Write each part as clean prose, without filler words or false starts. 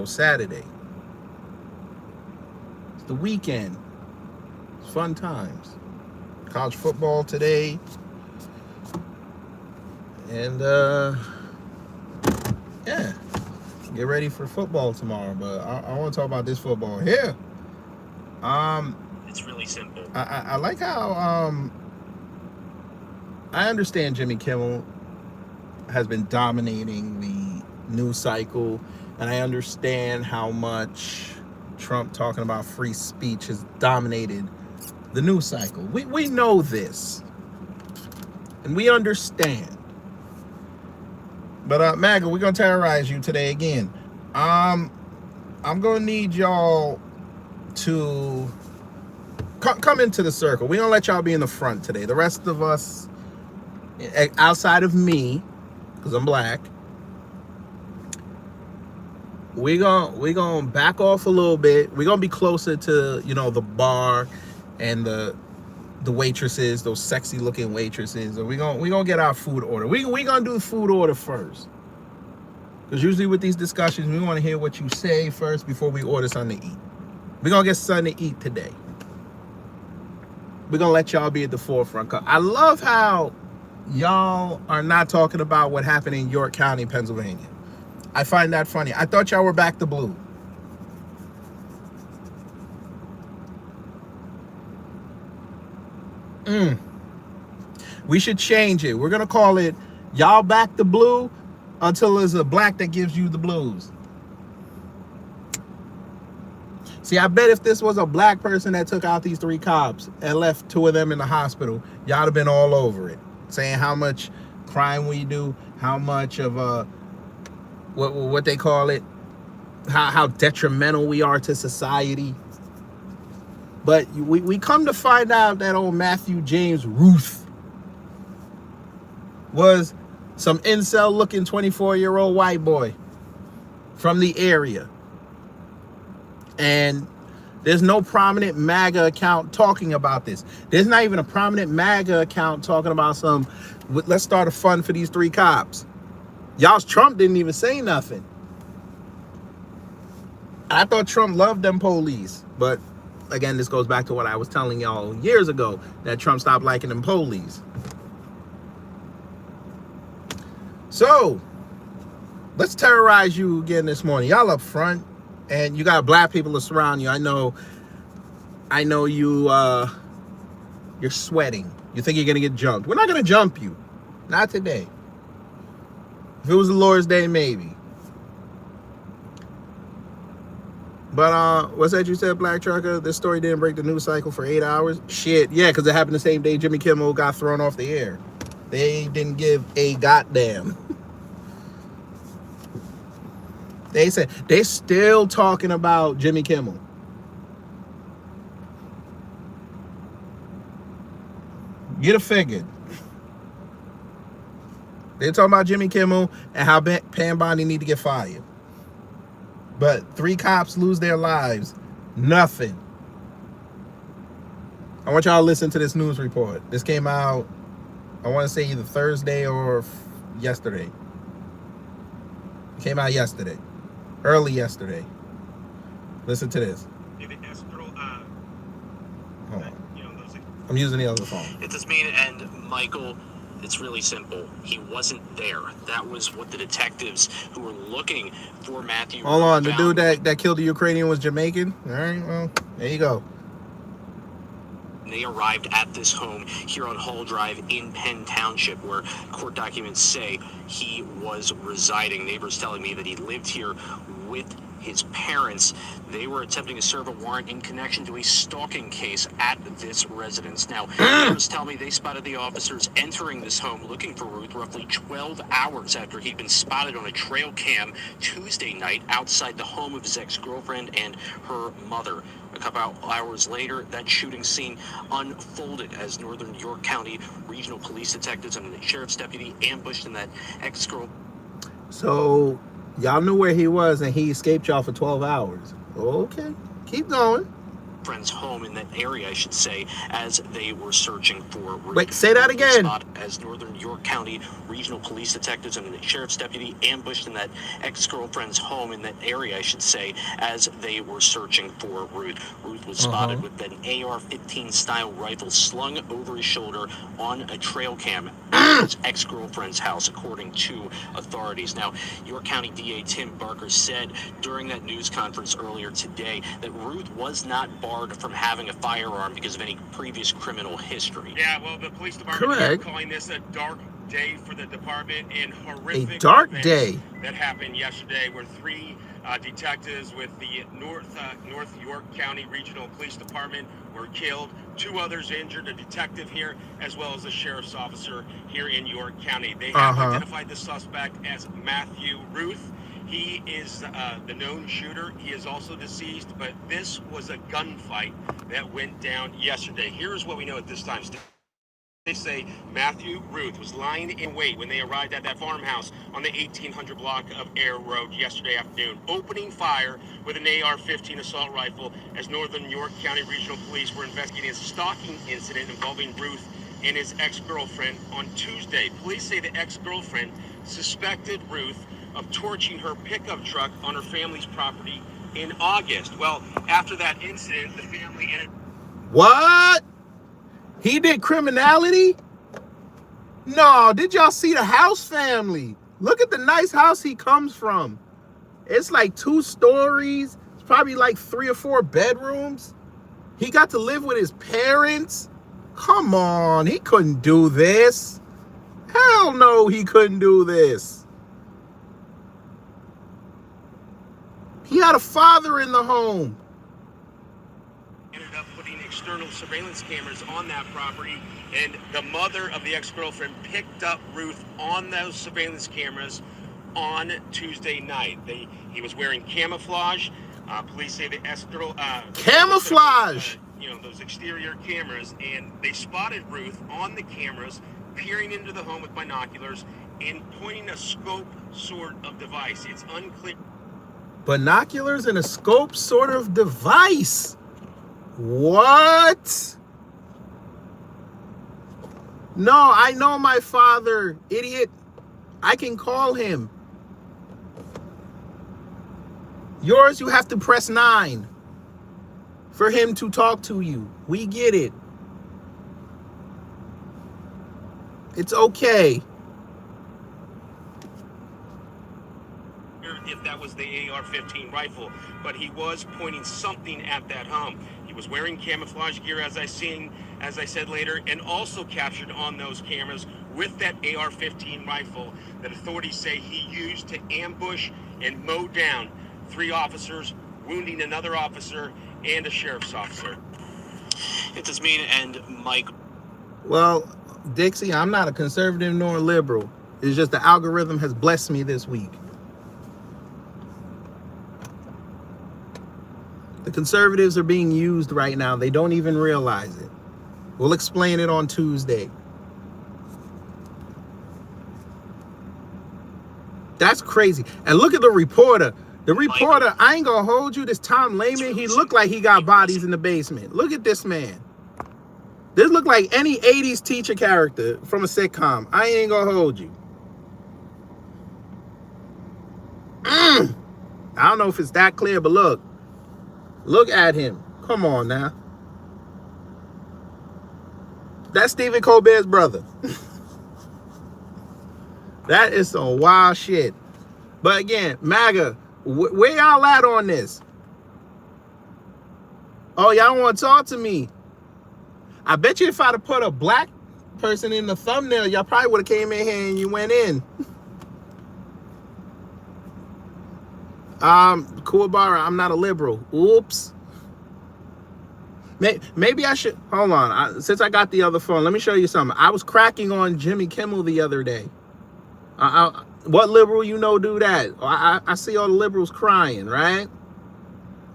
Saturday. It's the weekend. It's fun times. College football today. And yeah, get ready for football tomorrow. But I want to talk about this football here. It's really simple. I like how I understand Jimmy Kimmel has been dominating the news cycle, and I understand how much Trump talking about free speech has dominated the news cycle. We know this, and we understand. But MAGA, we're gonna terrorize you today again. I'm gonna need y'all to come into the circle. We're gonna let y'all be in the front today. The rest of us, outside of me, because I'm black, we're gonna back off a little bit. We're gonna be closer to the bar and the waitresses, those sexy looking waitresses, and we're gonna get our food order. We gonna do the food order first, because usually with these discussions we want to hear what you say first before we order something to eat. We're gonna get something to eat today. We're gonna let y'all be at the forefront. I love how y'all are not talking about what happened in York County, Pennsylvania. I find that funny. I thought y'all were back to blue. We should change it. We're gonna call it y'all back to blue until there's a black that gives you the blues. See, I bet if this was a black person that took out these 3 cops and left 2 of them in the hospital, y'all have been all over it, saying how much crime we do, how much of what they call it, how detrimental we are to society. But we come to find out that old Matthew James Ruth was some incel looking 24-year-old white boy from the area. And there's no prominent MAGA account talking about this. There's not even a prominent MAGA account talking about let's start a fund for these 3 cops. Y'all's Trump didn't even say nothing. I thought Trump loved them police. But again, this goes back to what I was telling y'all years ago, that Trump stopped liking them police. So let's terrorize you again this morning. Y'all up front, and you got black people to surround you. I know you're sweating. You think you're gonna get jumped. We're not gonna jump you. Not today. If it was the Lord's Day, maybe. But what's that you said, Black Trucker? This story didn't break the news cycle for 8 hours? Shit, yeah, because it happened the same day Jimmy Kimmel got thrown off the air. They didn't give a goddamn. They said they're still talking about Jimmy Kimmel. Get it figured. They're talking about Jimmy Kimmel and how Pam Bondi need to get fired. But 3 cops lose their lives. Nothing. I want y'all to listen to this news report. This came out, I want to say either Thursday or yesterday. It came out yesterday. Early yesterday. Listen to this. Hold on. I'm using the other phone. It does mean, and Michael, it's really simple. He wasn't there. That was what the detectives who were looking for Matthew. Hold on, the dude that killed the Ukrainian was Jamaican? All right, well, there you go. They arrived at this home here on Hall Drive in Penn Township, where court documents say he was residing. Neighbors telling me that he lived here with his parents. They were attempting to serve a warrant in connection to a stalking case at this residence. Now, neighbors tell me they spotted the officers entering this home looking for Ruth roughly 12 hours after he'd been spotted on a trail cam Tuesday night outside the home of his ex-girlfriend and her mother. A couple hours later, that shooting scene unfolded as Northern York County Regional Police detectives and the sheriff's deputy ambushed in that ex-girl. So y'all knew where he was, and he escaped y'all for 12 hours. Okay, keep going. friend's home in that area, I should say, as they were searching for Ruth. Wait, say that again. As Northern York County regional police detectives and a sheriff's deputy ambushed in that ex-girlfriend's home in that area, I should say, as they were searching for Ruth. Ruth was spotted with an AR-15 style rifle slung over his shoulder on a trail cam at his ex-girlfriend's house, according to authorities. Now, York County DA Tim Barker said during that news conference earlier today that Ruth was not barred from having a firearm because of any previous criminal history. Yeah, well, the police department is calling this a dark day for the department and horrific. A dark day that happened yesterday, where three detectives with the North York County Regional Police Department were killed. 2 others injured, a detective here, as well as a sheriff's officer here in York County. They have identified the suspect as Matthew Ruth. He is the known shooter. He is also deceased, but this was a gunfight that went down yesterday. Here's what we know at this time. They say Matthew Ruth was lying in wait when they arrived at that farmhouse on the 1800 block of Air Road yesterday afternoon, opening fire with an AR-15 assault rifle as Northern York County Regional Police were investigating a stalking incident involving Ruth and his ex-girlfriend on Tuesday. Police say the ex-girlfriend suspected Ruth of torching her pickup truck on her family's property in August. Well, after that incident, the family ended... What? He did criminality? No, did y'all see the house, family? Look at the nice house he comes from. It's like 2 stories. It's probably like 3 or 4 bedrooms. He got to live with his parents. Come on, he couldn't do this. Hell no, he couldn't do this. He had a father in the home. Ended up putting external surveillance cameras on that property, and the mother of the ex-girlfriend picked up Ruth on those surveillance cameras on Tuesday night. He was wearing camouflage. Police say the ex-girl... camouflage! Those exterior cameras, and they spotted Ruth on the cameras, peering into the home with binoculars and pointing a scope sort of device. It's unclear... Binoculars and a scope sort of device. What? No, I know my father, idiot. I can call him. Yours, you have to press 9 for him to talk to you. We get it. It's okay. If that was the AR-15 rifle, but he was pointing something at that home. He was wearing camouflage gear, as I said later, and also captured on those cameras with that AR-15 rifle that authorities say he used to ambush and mow down 3 officers, wounding another officer and a sheriff's officer. It does mean, and Mike. Well, Dixie, I'm not a conservative nor a liberal. It's just the algorithm has blessed me this week. The conservatives are being used right now. They don't even realize it. We'll explain it on Tuesday. That's crazy. And look at the reporter. The reporter, I ain't gonna hold you, this Tom Lehman, he looked like he got bodies in the basement. Look at this man. This looked like any 80s teacher character from a sitcom. I ain't gonna hold you. I don't know if it's that clear, but look. Look at him. Come on now. That's Stephen Colbert's brother. That is some wild shit. But again, MAGA, where y'all at on this? Oh, y'all don't want to talk to me. I bet you if I'd have put a black person in the thumbnail, y'all probably would have came in here and you went in. Kuwabara, I'm not a liberal. Oops. Maybe I should, hold on. Since I got the other phone, let me show you something. I was cracking on Jimmy Kimmel the other day. What liberal you know do that? I see all the liberals crying, right?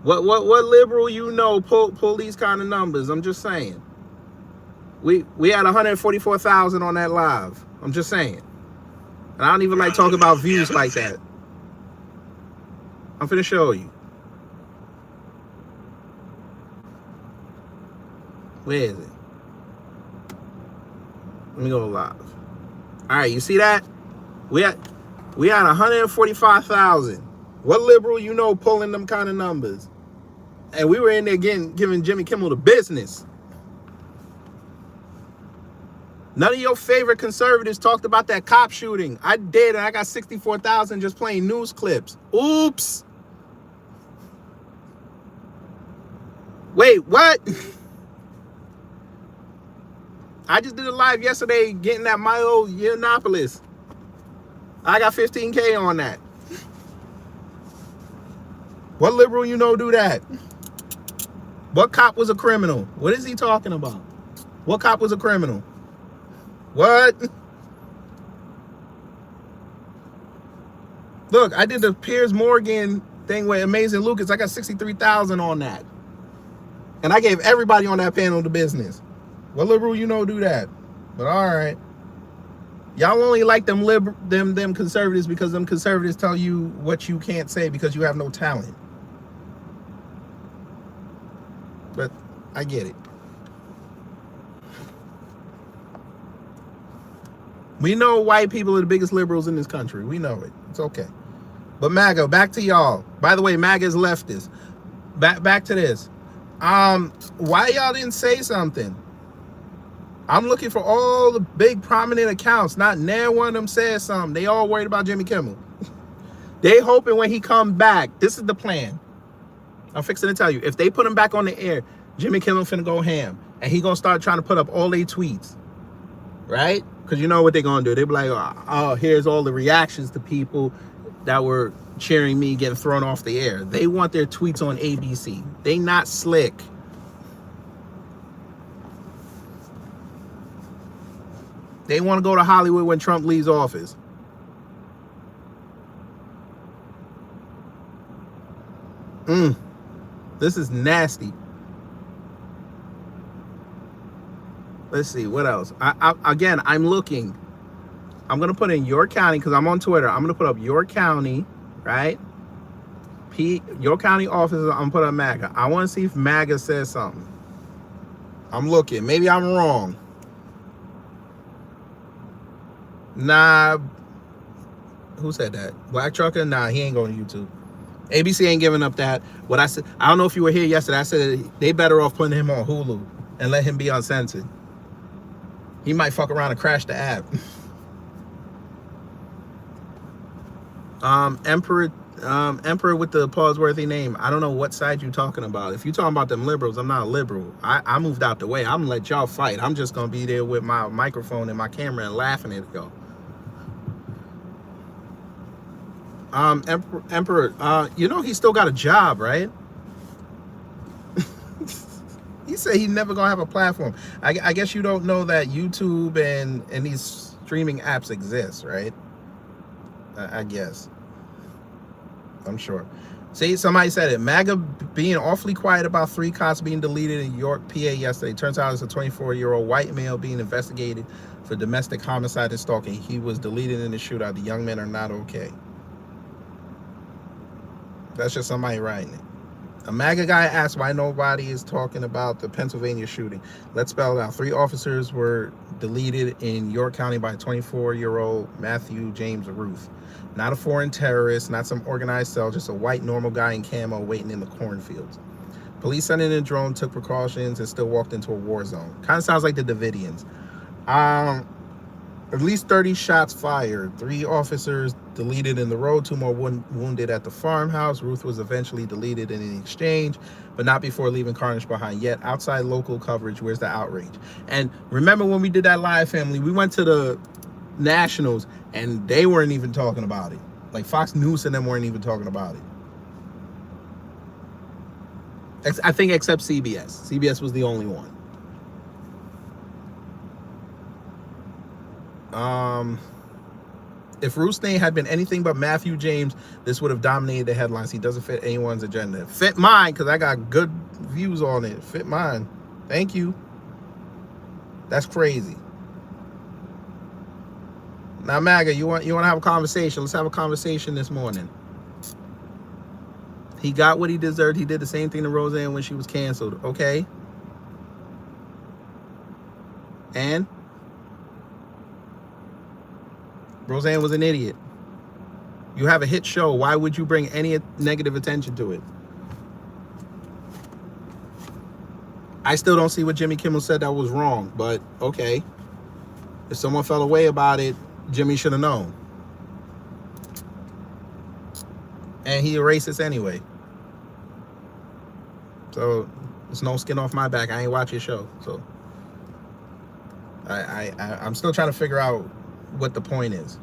What liberal you know pull these kind of numbers? I'm just saying. We had 144,000 on that live. I'm just saying. And I don't even like talking about views like that. I'm finna show you. Where is it? Let me go live. All right, you see that? We at 145,000. What liberal you know pulling them kind of numbers? And we were in there giving Jimmy Kimmel the business. None of your favorite conservatives talked about that cop shooting. I did, and I got 64,000 just playing news clips. Oops. Wait, what? I just did a live yesterday getting that Milo Yiannopoulos. I got 15K on that. What liberal you know do that? What cop was a criminal? What is he talking about? What cop was a criminal? What? Look, I did the Piers Morgan thing with Amazing Lucas. I got 63,000 on that. And I gave everybody on that panel the business. What liberal you know do that? But all right. Y'all only like them conservatives because them conservatives tell you what you can't say because you have no talent. But I get it. We know white people are the biggest liberals in this country. We know it. It's okay. But MAGA, back to y'all. By the way, MAGA is leftist. Back to this. Why y'all didn't say something? I'm looking for all the big prominent accounts. Not now one of them says something. They all worried about Jimmy Kimmel. They hoping when he come back. This is the plan. I'm fixing to tell you. If they put him back on the air, Jimmy Kimmel finna go ham. And he gonna start trying to put up all their tweets. Right? Because you know what they're going to do. They'll be like, oh, here's all the reactions to people that were cheering me getting thrown off the air. They want their tweets on ABC. They not slick. They want to go to Hollywood when Trump leaves office. This is nasty. Let's see, what else? Again, I'm looking. I'm going to put in York County because I'm on Twitter. I'm going to put up York County, right? York County offices, I'm going to put up MAGA. I want to see if MAGA says something. I'm looking. Maybe I'm wrong. Nah. Who said that? Black Trucker? Nah, he ain't going to YouTube. ABC ain't giving up that. What I said, I don't know if you were here yesterday. I said they better off putting him on Hulu and let him be uncensored. He might fuck around and crash the app. Emperor with the pause-worthy name. I don't know what side you talking about. If you talking about them liberals, I'm not a liberal. I moved out the way. I'm gonna let y'all fight. I'm just gonna be there with my microphone and my camera and laughing at y'all. Emperor, you know he still got a job, right? He said he never gonna have a platform. I guess you don't know that YouTube and these streaming apps exist, right? I guess. I'm sure. See, somebody said it. MAGA being awfully quiet about 3 cops being deleted in York, PA yesterday. Turns out it's a 24-year-old white male being investigated for domestic homicide and stalking. He was deleted in the shootout. The young men are not okay. That's just somebody writing it. A MAGA guy asked why nobody is talking about the Pennsylvania shooting. Let's spell it out. 3 officers were deleted in York County by 24-year-old Matthew James Ruth. Not a foreign terrorist, not some organized cell, just a white normal guy in camo waiting in the cornfields. Police sent in a drone, took precautions, and still walked into a war zone. Kind of sounds like the Davidians. At least 30 shots fired. 3 officers deleted in the road. 2 more wounded at the farmhouse. Ruth was eventually deleted in an exchange, but not before leaving carnage behind. Yet outside local coverage, where's the outrage? And remember when we did that live, family, we went to the nationals and they weren't even talking about it. Like Fox News and them weren't even talking about it. I think except CBS. CBS was the only one. If Ruth's name had been anything but Matthew James, this would have dominated the headlines. He doesn't fit anyone's agenda. Fit mine, because I got good views on it. Fit mine. Thank you. That's crazy. Now, MAGA, you want to have a conversation? Let's have a conversation this morning. He got what he deserved. He did the same thing to Roseanne when she was canceled. Okay. And Roseanne was an idiot. You have a hit show. Why would you bring any negative attention to it? I still don't see what Jimmy Kimmel said that was wrong, but okay. If someone felt away about it, Jimmy should have known. And he a racist anyway. So there's no skin off my back. I ain't watch your show. So I'm still trying to figure out what the point is.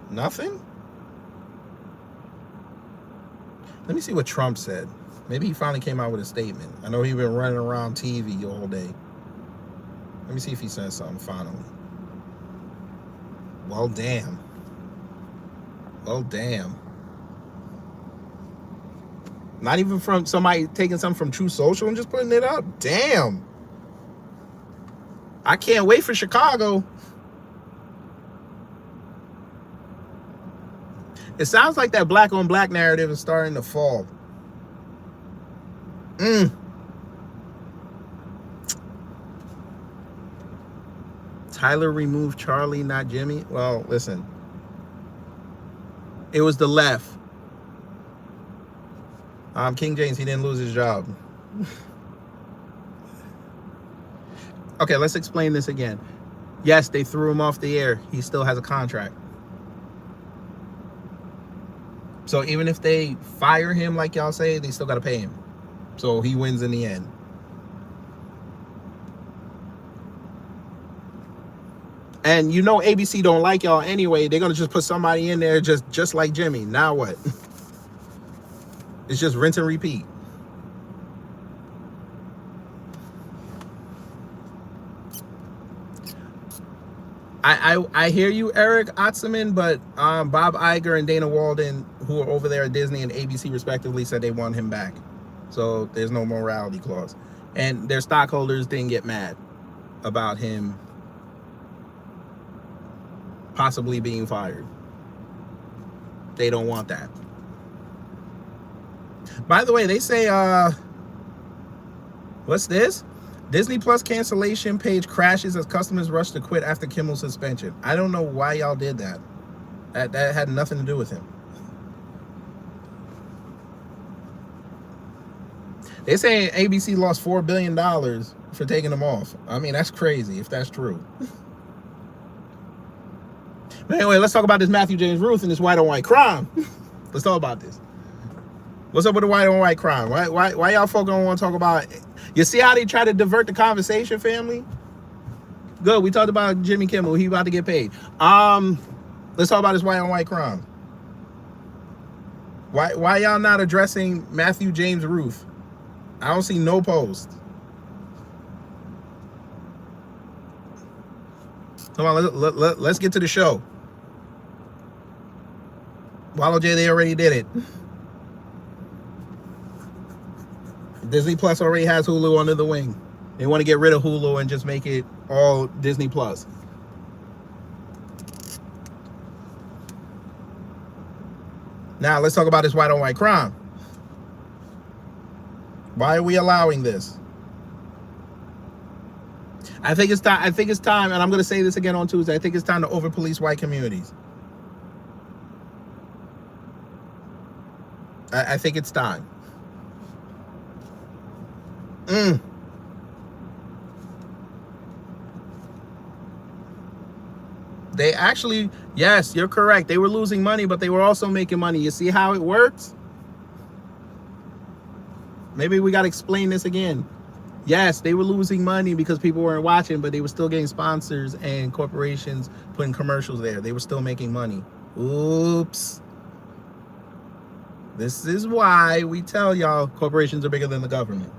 Nothing? Let me see what Trump said. Maybe he finally came out with a statement. I know he's been running around TV all day. Let me see if he says something finally. Well, damn. Well, damn. Not even from somebody taking something from True Social and just putting it up? Damn. I can't wait for Chicago. It sounds like that black on black narrative is starting to fall. Tyler removed Charlie, not Jimmy. Well, listen. It was the left. King James, he didn't lose his job. Okay, let's explain this again. Yes, they threw him off the air. He still has a contract. So even if they fire him, like y'all say, they still got to pay him. So he wins in the end. And you know ABC don't like y'all anyway. They're going to just put somebody in there just like Jimmy. Now what? It's just rinse and repeat. I hear you, Eric Otzeman, but Bob Iger and Dana Walden, who are over there at Disney and ABC respectively, said they want him back. So there's no morality clause. And their stockholders didn't get mad about him possibly being fired. They don't want that. By the way, they say, what's this? Disney Plus cancellation page crashes as customers rush to quit after Kimmel's suspension. I don't know why y'all did that. That had nothing to do with him. They say ABC lost $4 billion for taking them off. I mean, that's crazy if that's true. But anyway, let's talk about this Matthew James Ruth and this white on white crime. Let's talk about this. What's up with the white on white crime? Why y'all folk don't want to talk about it? You see how they try to divert the conversation, family? Good. We talked about Jimmy Kimmel. He about to get paid. Let's talk about this white on white crime. Why y'all not addressing Matthew James Ruth? I don't see no post. Come on, let's get to the show. Wallow J, they already did it. Disney Plus already has Hulu under the wing. They want to get rid of Hulu and just make it all Disney Plus. Now let's talk about this white on white crime. Why are we allowing this? I think it's time, and I'm going to say this again on Tuesday. I think it's time to over-police white communities. I think it's time. They actually, yes, you're correct. They were losing money, but they were also making money. You see how it works? Maybe we got to explain this again. Yes, they were losing money because people weren't watching, but they were still getting sponsors and corporations putting commercials there. They were still making money. Oops. This is why we tell y'all corporations are bigger than the government.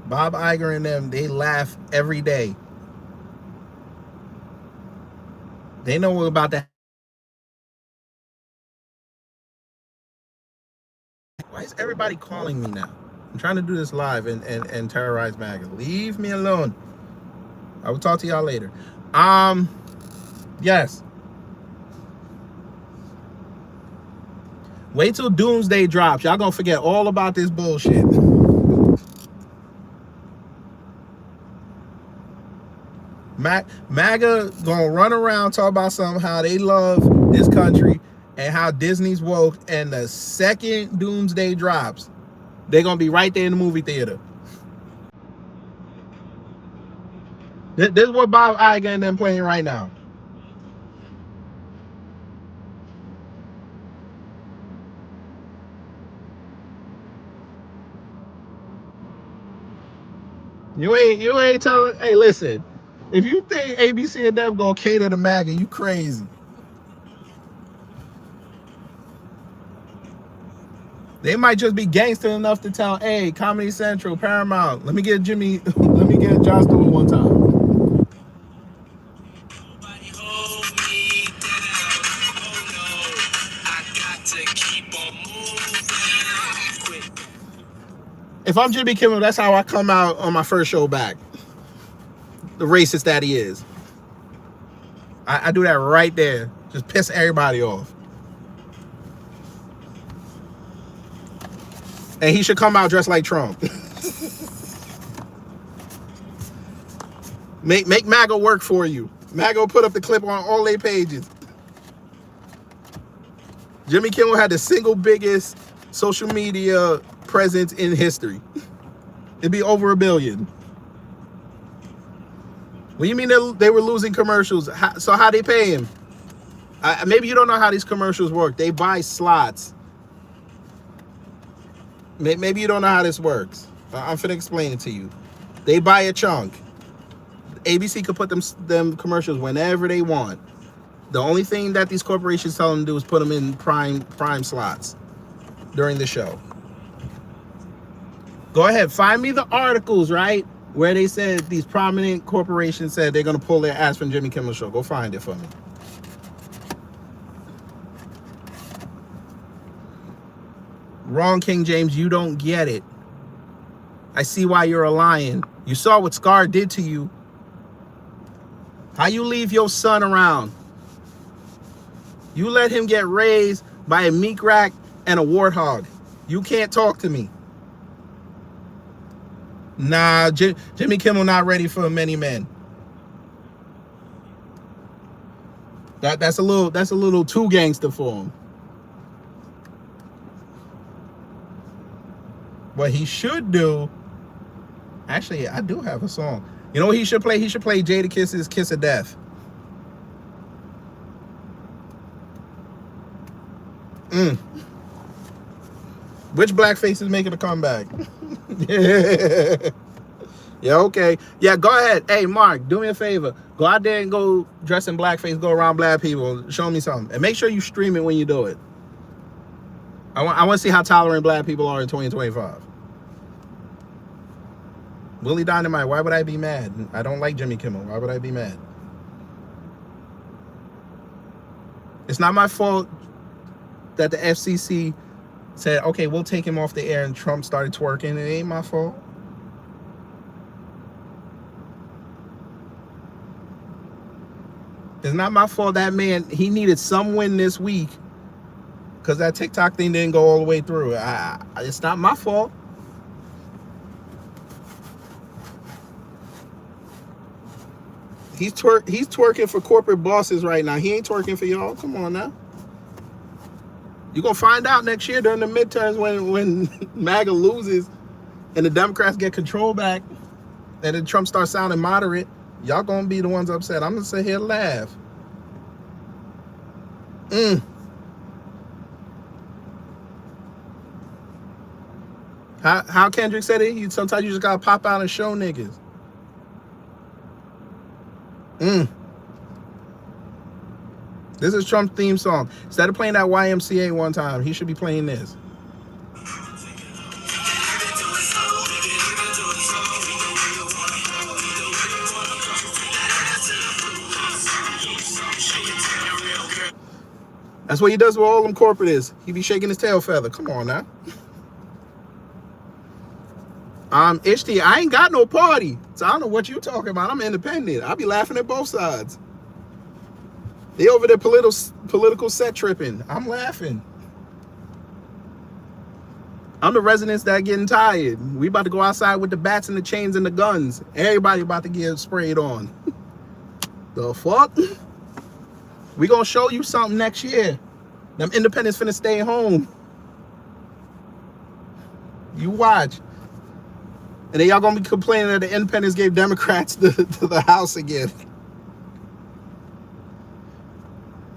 Bob Iger and them, they laugh every day. They know about that. Why is everybody calling me now? I'm trying to do this live and terrorize MAGA. Leave me alone. I will talk to y'all later. Yes. Wait till Doomsday drops. Y'all gonna forget all about this bullshit. MAGA gonna run around talk about somehow they love this country and how Disney's woke, and the second Doomsday drops, they're gonna be right there in the movie theater. This is what Bob Iger and them playing right now. You ain't telling. Hey, listen. If you think ABC and them gonna cater to MAGA, you crazy. They might just be gangster enough to tell, hey, Comedy Central, Paramount, let me get Jimmy, let me get Josh Stewart one time. If I'm Jimmy Kimmel, that's how I come out on my first show back. The racist that he is. I do that right there. Just piss everybody off. And he should come out dressed like Trump. Make MAGA work for you. MAGA will put up the clip on all their pages. Jimmy Kimmel had the single biggest social media presence in history. It'd be over 1 billion. What do you mean they were losing commercials? So how they pay him? Maybe you don't know how these commercials work. They buy slots. Maybe you don't know how this works. I'm finna explain it to you. They buy a chunk. ABC could put them commercials whenever they want. The only thing that these corporations tell them to do is put them in prime slots during the show. Go ahead, find me the articles, right, where they said these prominent corporations said they're gonna pull their ass from Jimmy Kimmel Show. Go find it for me. Wrong, King James, you don't get it. I see why you're a lion. You saw what Scar did to you. How you leave your son around? You let him get raised by a meat rack and a warthog. You can't talk to me. Nah, Jimmy Kimmel not ready for many men. That's a little too gangster for him. What he should do, actually, I do have a song. You know what he should play? He should play Jadakiss's Kiss of Death. Which blackface is making a comeback? Yeah, okay. Yeah, go ahead. Hey, Mark, do me a favor. Go out there and go dress in blackface, go around black people, show me something. And make sure you stream it when you do it. I want to see how tolerant black people are in 2025. Willie Dynamite, why would I be mad? I don't like Jimmy Kimmel. Why would I be mad? It's not my fault that the FCC said, okay, we'll take him off the air, and Trump started twerking. It ain't my fault. It's not my fault that man, he needed some win this week because that TikTok thing didn't go all the way through. It's not my fault. He's twerking for corporate bosses right now. He ain't twerking for y'all. Come on now. You're going to find out next year during the midterms when MAGA loses and the Democrats get control back and then Trump starts sounding moderate. Y'all going to be the ones upset. I'm going to sit here and laugh. How Kendrick said it, sometimes you just got to pop out and show niggas. This is Trump's theme song. Instead of playing that YMCA one time, he should be playing this. That's what he does with all them corporatists. He be shaking his tail feather. Come on now. Ishti, I ain't got no party. So I don't know what you talking about. I'm independent. I be laughing at both sides. They over there political set tripping. I'm laughing. I'm the residents that getting tired. We about to go outside with the bats and the chains and the guns. Everybody about to get sprayed on. The fuck? We gonna show you something next year. Them independents finna stay home. You watch. And then y'all gonna be complaining that the independents gave Democrats to the House again.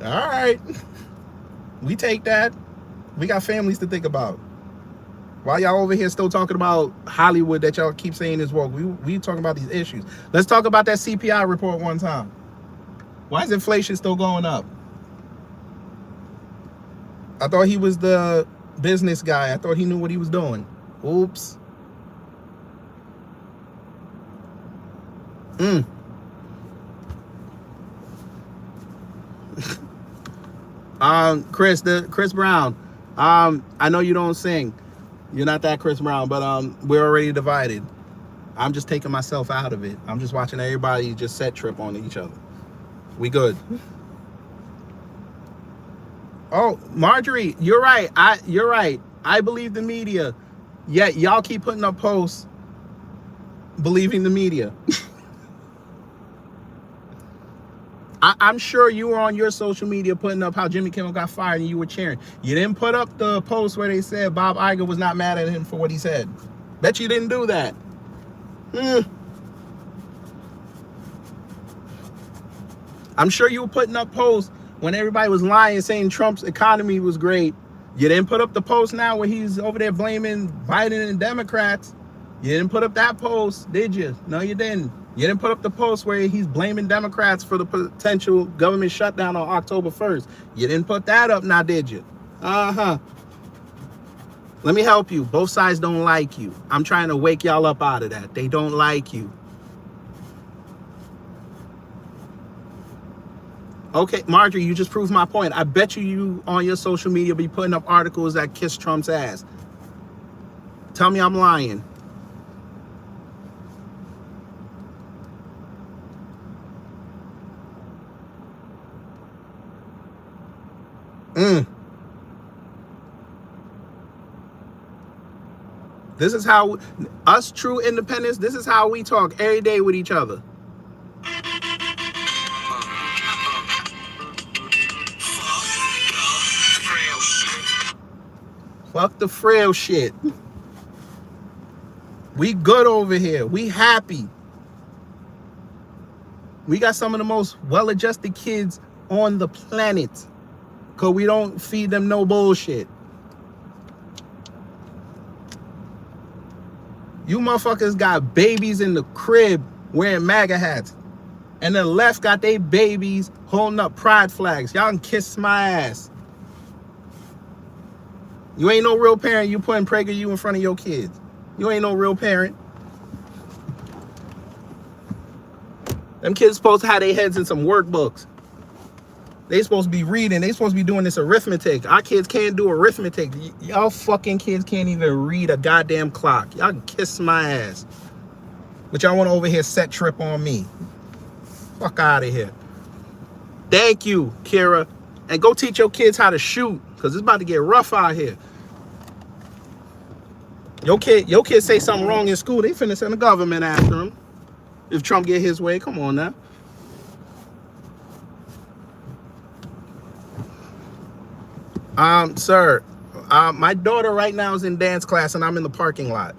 All right. We take that. We got families to think about. Why y'all over here still talking about Hollywood that y'all keep saying is woke? We talking about these issues. Let's talk about that CPI report one time. Why is inflation still going up? I thought he was the business guy. I thought he knew what he was doing. Oops. Chris Brown. I know you don't sing. You're not that Chris Brown, but we're already divided. I'm just taking myself out of it. I'm just watching everybody just set trip on each other. We good. Oh, Marjorie, you're right. You're right. I believe the media. Yet y'all keep putting up posts believing the media. I'm sure you were on your social media putting up how Jimmy Kimmel got fired and you were cheering. You didn't put up the post where they said Bob Iger was not mad at him for what he said. Bet you didn't do that. I'm sure you were putting up posts when everybody was lying, saying Trump's economy was great. You didn't put up the post now where he's over there blaming Biden and Democrats. You didn't put up that post, did you? No, you didn't. You didn't put up the post where he's blaming Democrats for the potential government shutdown on October 1st. You didn't put that up now, did you? Let me help you. Both sides don't like you. I'm trying to wake y'all up out of that. They don't like you. Okay, Marjorie, you just proved my point. I bet you on your social media be putting up articles that kiss Trump's ass. Tell me I'm lying. This is how us true independents, this is how we talk every day with each other. Fuck the frail shit. We good over here. We happy. We got some of the most well-adjusted kids on the planet. Because we don't feed them no bullshit. You motherfuckers got babies in the crib wearing MAGA hats. And the left got they babies holding up pride flags. Y'all can kiss my ass. You ain't no real parent. You putting PragerU in front of your kids. You ain't no real parent. Them kids supposed to have their heads in some workbooks. They supposed to be reading. They supposed to be doing this arithmetic. Our kids can't do arithmetic. Y'all fucking kids can't even read a goddamn clock. Y'all can kiss my ass. But y'all want to over here set trip on me. Fuck out of here. Thank you, Kira. And go teach your kids how to shoot. Because it's about to get rough out here. Your kid say something wrong in school, they finna send the government after him. If Trump get his way, come on now. Sir, my daughter right now is in dance class and I'm in the parking lot.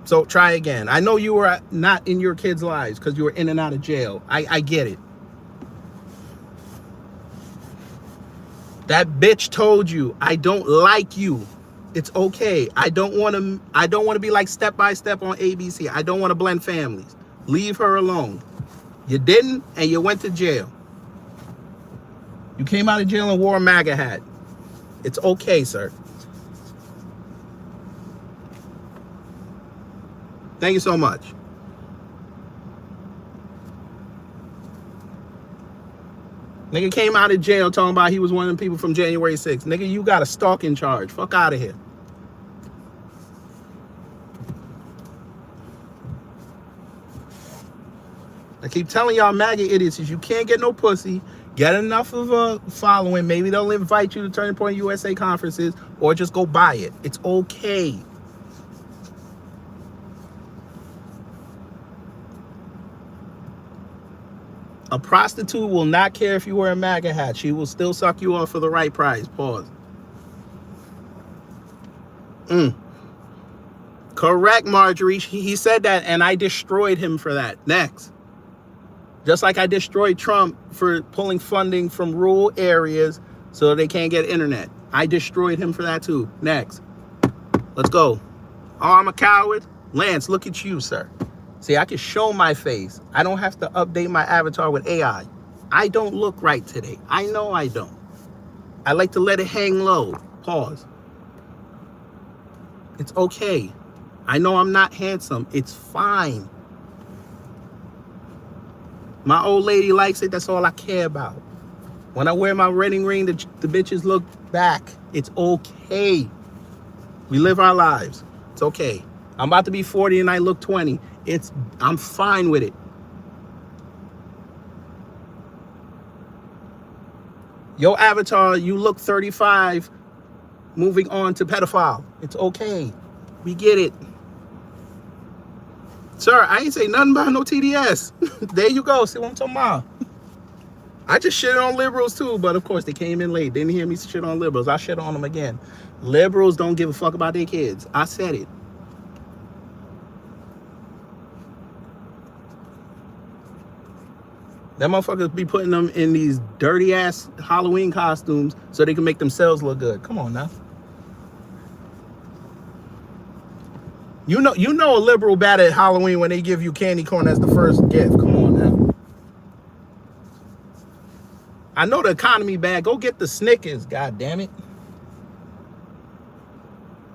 So try again. I know you were not in your kids' lives because you were in and out of jail. I get it. That bitch told you, I don't like you. It's okay. I don't want to be like Step by Step on ABC. I don't want to blend families. Leave her alone. You didn't, and you went to jail. You came out of jail and wore a MAGA hat. It's okay, sir. Thank you so much. Nigga came out of jail talking about he was one of the people from January 6th. Nigga, you got a stalking charge. Fuck out of here. I keep telling y'all MAGA idiots is you can't get no pussy, get enough of a following, maybe they'll invite you to Turning Point USA conferences, or just go buy it. It's okay. A prostitute will not care if you wear a MAGA hat. She will still suck you off for the right price. Pause. Correct, Marjorie. He said that, and I destroyed him for that. Next. Just like I destroyed Trump for pulling funding from rural areas so they can't get internet. I destroyed him for that too. Next. Let's go. Oh, I'm a coward? Lance, look at you, sir. See, I can show my face. I don't have to update my avatar with AI. I don't look right today. I know I don't. I like to let it hang low. Pause. It's okay. I know I'm not handsome. It's fine. My old lady likes it. That's all I care about. When I wear my wedding ring, the bitches look back. It's okay. We live our lives. It's okay. I'm about to be 40 and I look 20. I'm fine with it. Your avatar, you look 35, moving on to pedophile. It's okay. We get it. Sir, I ain't say nothing about no TDS. There you go. See what I'm talking about? I just shit on liberals too, but of course they came in late. Didn't hear me shit on liberals. I shit on them again. Liberals don't give a fuck about their kids. I said it. That motherfuckers be putting them in these dirty ass Halloween costumes so they can make themselves look good. Come on now. You know a liberal bad at Halloween when they give you candy corn as the first gift. Come on now. I know the economy bad. Go get the Snickers, god damn it.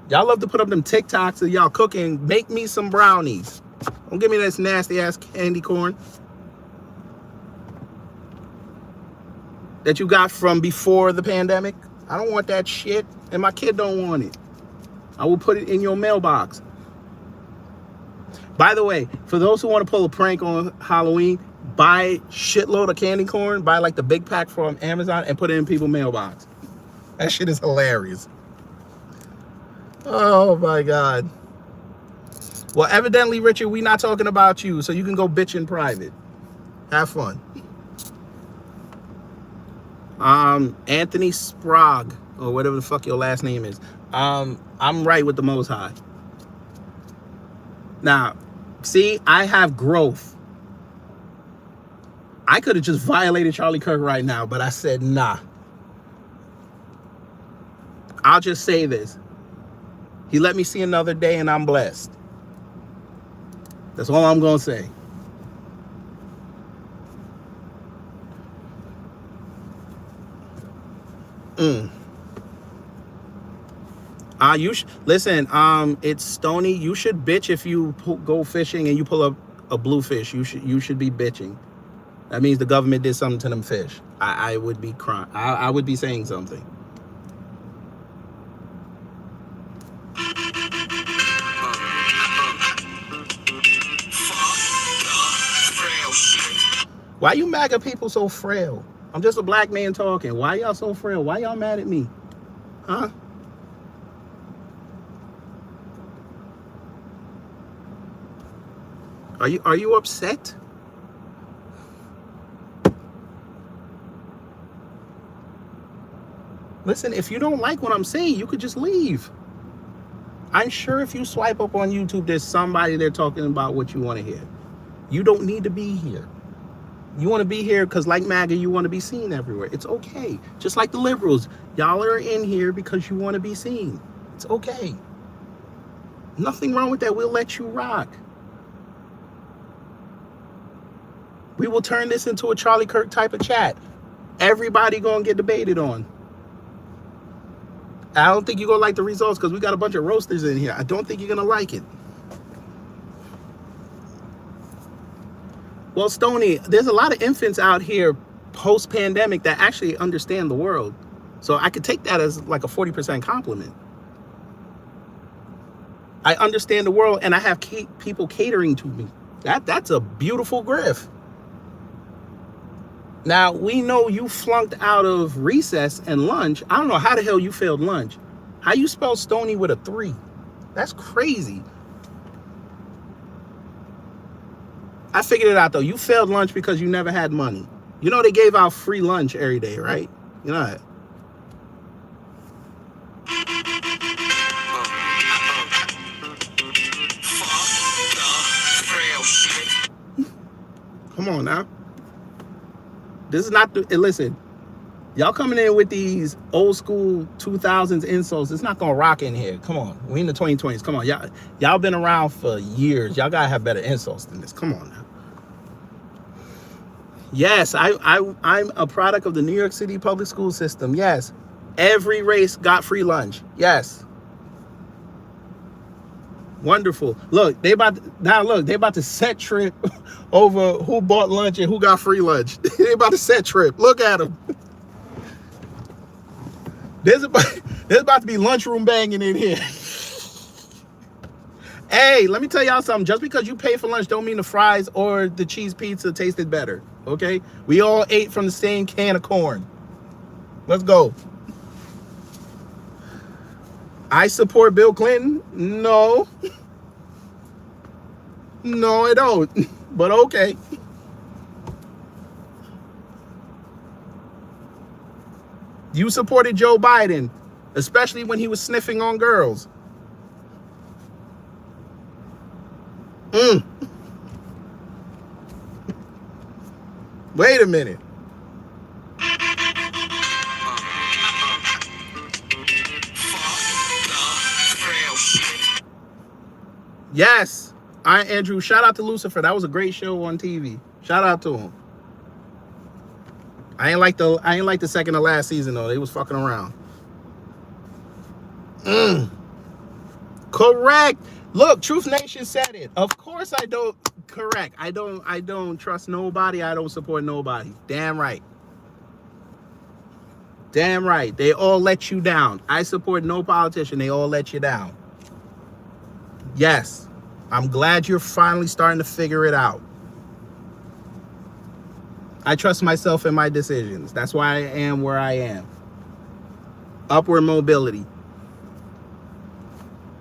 Y'all love to put up them TikToks of y'all cooking. Make me some brownies. Don't give me this nasty ass candy corn that you got from before the pandemic. I don't want that shit, and my kid don't want it. I will put it in your mailbox. By the way, for those who want to pull a prank on Halloween, buy shitload of candy corn, buy like the big pack from Amazon and put it in people's mailbox. That shit is hilarious. Oh my God. Well, evidently, Richard, we not talking about you, so you can go bitch in private. Have fun. Anthony Sprague, or whatever the fuck your last name is. I'm right with the Most High. Now, see, I have growth. I could have just violated Charlie Kirk right now, but I said, nah. I'll just say this. He let me see another day and I'm blessed. That's all I'm going to say. Listen, it's Stony. You should bitch if you go fishing and you pull up a blue fish. You should be bitching. That means the government did something to them fish. I would be crying. I would be saying something. Why you MAGA people so frail? I'm just a black man talking. Why y'all so frail? Why y'all mad at me? Huh? Are you upset? Listen, if you don't like what I'm saying, you could just leave. I'm sure if you swipe up on YouTube, there's somebody there talking about what you want to hear. You don't need to be here. You want to be here because, like MAGA, you want to be seen everywhere. It's okay. Just like the liberals. Y'all are in here because you want to be seen. It's okay. Nothing wrong with that. We'll let you rock. We will turn this into a Charlie Kirk type of chat. Everybody gonna get debated on. I don't think you're gonna like the results because we got a bunch of roasters in here. I don't think you're gonna like it. Well, Stony, there's a lot of infants out here post-pandemic that actually understand the world. So I could take that as like a 40% compliment. I understand the world and I have people catering to me. That's a beautiful grift. Now, we know you flunked out of recess and lunch. I don't know how the hell you failed lunch. How you spell Stony with a 3? That's crazy. I figured it out, though. You failed lunch because you never had money. You know they gave out free lunch every day, right? You know that. Come on now. This is not the... Listen, y'all coming in with these old school 2000s insults. It's not going to rock in here. Come on. We in the 2020s. Come on. Y'all been around for years. Y'all got to have better insults than this. Come on now. Yes, I'm a product of the New York City public school system. Yes. Every race got free lunch. Yes. Wonderful. Look, they about to set trip over who bought lunch and who got free lunch. They about to set trip. Look at them. There's about to be lunchroom banging in here. Hey, let me tell y'all something. Just because you pay for lunch don't mean the fries or the cheese pizza tasted better. Okay? We all ate from the same can of corn. Let's go. I support Bill Clinton? No. No, I don't. But okay. You supported Joe Biden, especially when he was sniffing on girls. Wait a minute. Yes. Andrew, shout out to Lucifer. That was a great show on TV. Shout out to him. I ain't like the second to last season though. They was fucking around. Correct. Look, Truth Nation said it. Of course I don't. Correct. I don't trust nobody. I don't support nobody. Damn right. Damn right. They all let you down. I support no politician. They all let you down. Yes. I'm glad you're finally starting to figure it out. I trust myself in my decisions. That's why I am where I am. Upward mobility.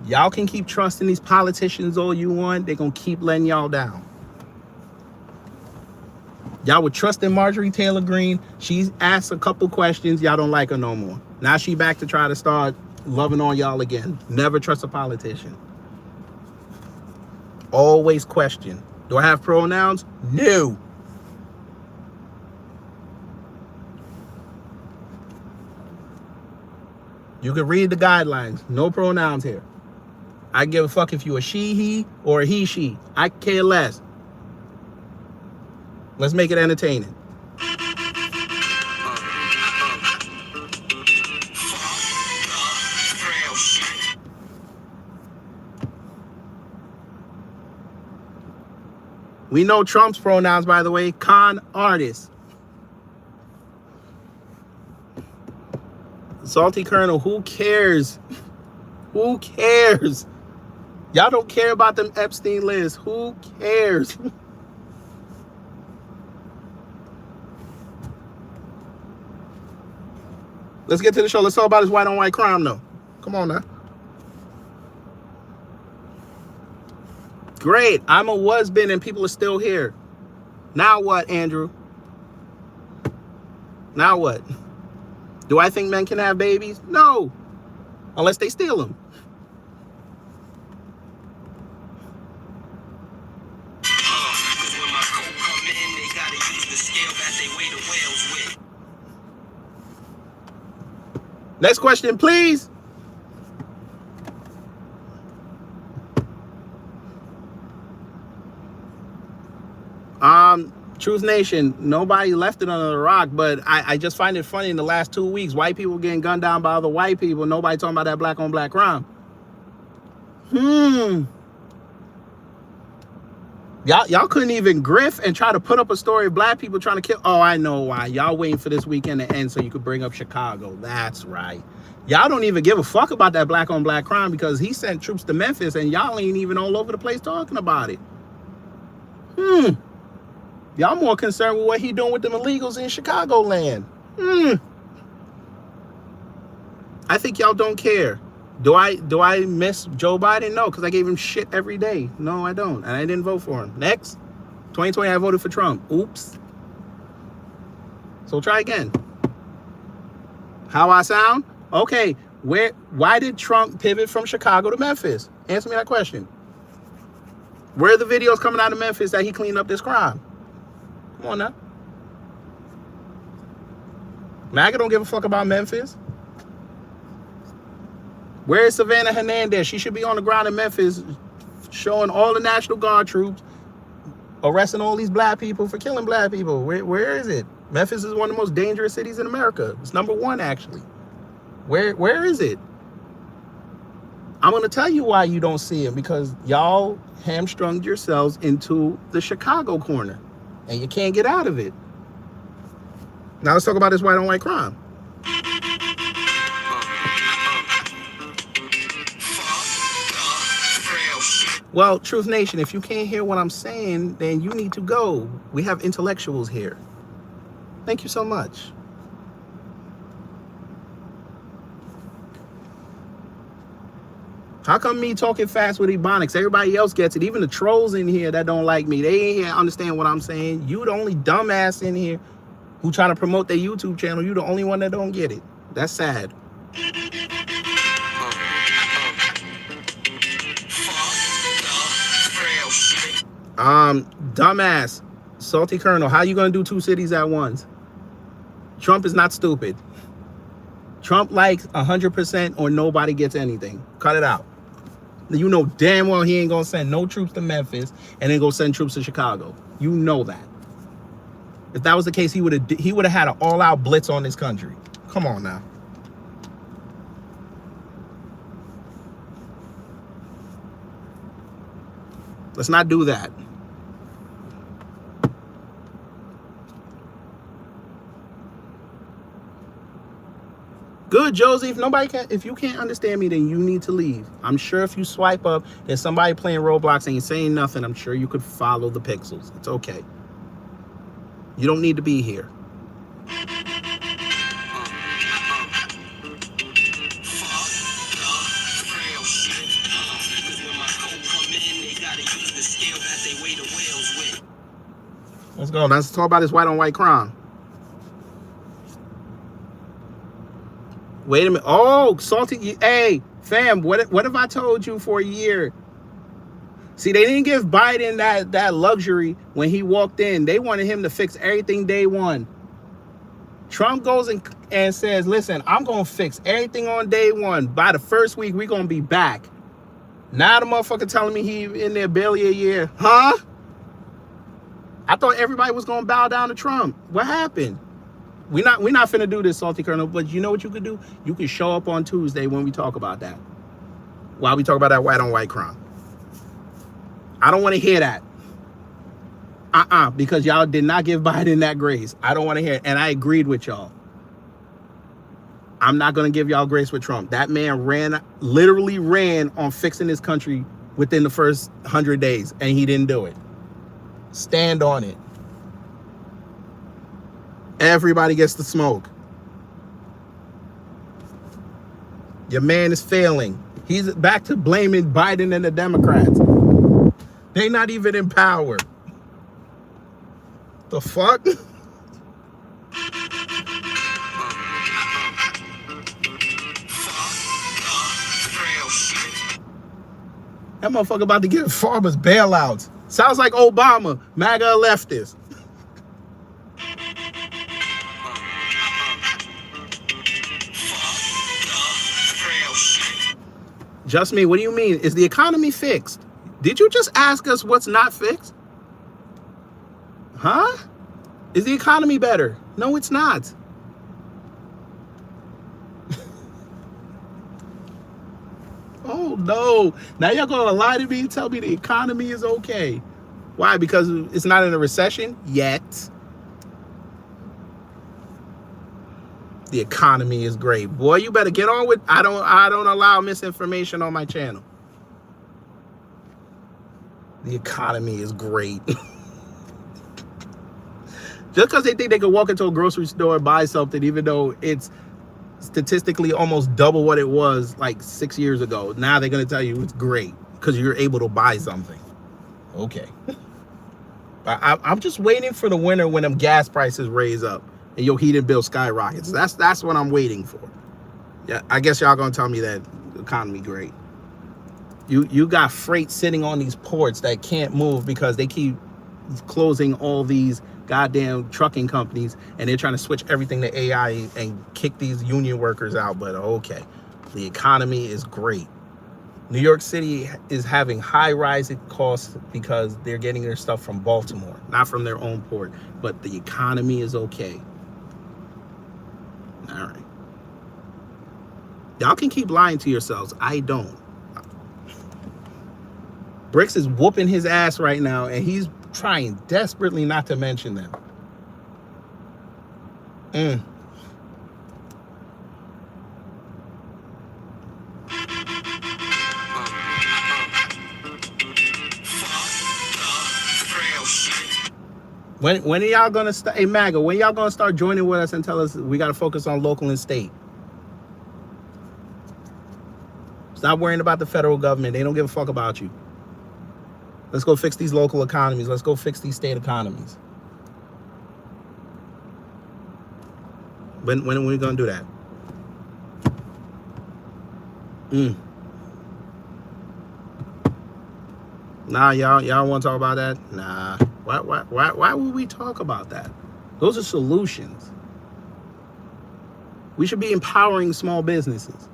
Y'all can keep trusting these politicians all you want. They're going to keep letting y'all down. Y'all were trusting Marjorie Taylor Greene. She's asked a couple questions. Y'all don't like her no more. Now she back to try to start loving on y'all again. Never trust a politician. Always question. Do I have pronouns? No. You can read the guidelines. No pronouns here. I give a fuck if you a she, he, or a he, she. I care less. Let's make it entertaining. We know Trump's pronouns, by the way. Con artist. Salty Colonel, who cares? Who cares? Y'all don't care about them Epstein lists. Who cares? Let's get to the show. Let's talk about this white on white crime, though. Come on now. Great. I'm a was-been and people are still here. Now what, Andrew? Now what? Do I think men can have babies? No. Unless they steal them. Next question, please. Truth Nation, nobody left it under the rock, but I just find it funny in the last 2 weeks, white people getting gunned down by other white people. Nobody talking about that black on black crime. Y'all couldn't even griff and try to put up a story of black people trying to kill. Oh, I know why. Y'all waiting for this weekend to end so you could bring up Chicago. That's right. Y'all don't even give a fuck about that black on black crime because he sent troops to Memphis and y'all ain't even all over the place talking about it. Y'all more concerned with what he doing with them illegals in Chicagoland. I think y'all don't care. Do I miss Joe Biden? No, because I gave him shit every day. No, I don't. And I didn't vote for him. Next. 2020, I voted for Trump. Oops. So try again. How I sound? Okay. Why did Trump pivot from Chicago to Memphis? Answer me that question. Where are the videos coming out of Memphis that he cleaned up this crime? Come on now. MAGA don't give a fuck about Memphis. Where is Savannah Hernandez? She should be on the ground in Memphis showing all the National Guard troops arresting all these black people for killing black people. Where is it? Memphis is one of the most dangerous cities in America. It's #1, actually. Where is it? I'm going to tell you why you don't see it, because y'all hamstrung yourselves into the Chicago corner and you can't get out of it. Now let's talk about this white on white crime. Well, Truth Nation, if you can't hear what I'm saying, then you need to go. We have intellectuals here. Thank you so much. How come me talking fast with Ebonics? Everybody else gets it. Even the trolls in here that don't like me, they ain't here understand what I'm saying. You the only dumbass in here who try to promote their YouTube channel. You the only one that don't get it. That's sad. Dumbass, Salty Colonel, how you gonna do 2 cities at once? Trump is not stupid. Trump likes 100% or nobody gets anything. Cut it out. You know damn well he ain't gonna send no troops to Memphis and then go send troops to Chicago. You know that. If that was the case, he would have had an all-out blitz on this country. Come on now. Let's not do that. Good, Josie. If you can't understand me, then you need to leave. I'm sure if you swipe up, there's somebody playing Roblox and you're saying nothing. I'm sure you could follow the pixels. It's okay. You don't need to be here. Let's go. Let's talk about this white on white crime. Wait a minute. Oh, Salty. Hey, fam, what if I told you for a year? See, they didn't give Biden that luxury when he walked in. They wanted him to fix everything day one. Trump goes and says, listen, I'm going to fix everything on day one. By the first week, we're going to be back. Now the motherfucker telling me he in there barely a year. Huh? I thought everybody was going to bow down to Trump. What happened? We're not finna do this, Salty Colonel, but you know what you could do? You could show up on Tuesday when we talk about that. While we talk about that white on white crime. I don't want to hear that. Because y'all did not give Biden that grace. I don't want to hear it. And I agreed with y'all. I'm not going to give y'all grace with Trump. That man literally ran on fixing this country within the first 100 days, and he didn't do it. Stand on it. Everybody gets the smoke. Your man is failing. He's back to blaming Biden and the Democrats. They're not even in power. The fuck? That motherfucker about to give farmers bailouts. Sounds like Obama, MAGA leftist. Just me, what do you mean? Is the economy fixed? Did you just ask us what's not fixed? Huh? Is the economy better? No, it's not. Oh no. Now y'all gonna lie to me and tell me the economy is okay. Why? Because it's not in a recession yet. The economy is great. Boy, you better get on with. I don't allow misinformation on my channel. The economy is great. Just because they think they can walk into a grocery store and buy something, even though it's statistically almost double what it was like 6 years ago. Now they're going to tell you it's great because you're able to buy something. Okay. I'm just waiting for the winter when them gas prices raise up and your heating bill skyrockets. That's what I'm waiting for. Yeah, I guess y'all gonna tell me that the economy great. You got freight sitting on these ports that can't move because they keep closing all these goddamn trucking companies, and they're trying to switch everything to AI and kick these union workers out. But okay, the economy is great. New York City is having high rising costs because they're getting their stuff from Baltimore, not from their own port. But the economy is okay. All right. Y'all can keep lying to yourselves. I don't. Bricks is whooping his ass right now, and he's trying desperately not to mention them. When are y'all gonna start? Hey, MAGA, when y'all gonna start joining with us and tell us we gotta focus on local and state? Stop worrying about the federal government. They don't give a fuck about you. Let's go fix these local economies. Let's go fix these state economies. When are we gonna do that? Nah, y'all want to talk about that? Nah. Why would we talk about that? Those are solutions. We should be empowering small businesses.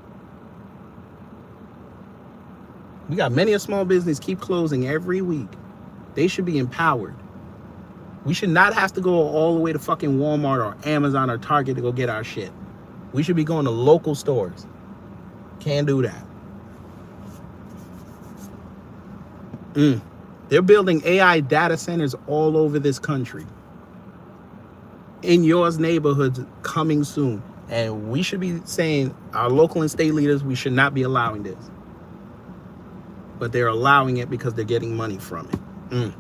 We got many a small business keep closing every week. They should be empowered. We should not have to go all the way to fucking Walmart or Amazon or Target to go get our shit. We should be going to local stores. Can't do that. They're building AI data centers all over this country. In yours neighborhoods coming soon. And we should be saying, our local and state leaders, we should not be allowing this. But they're allowing it because they're getting money from it.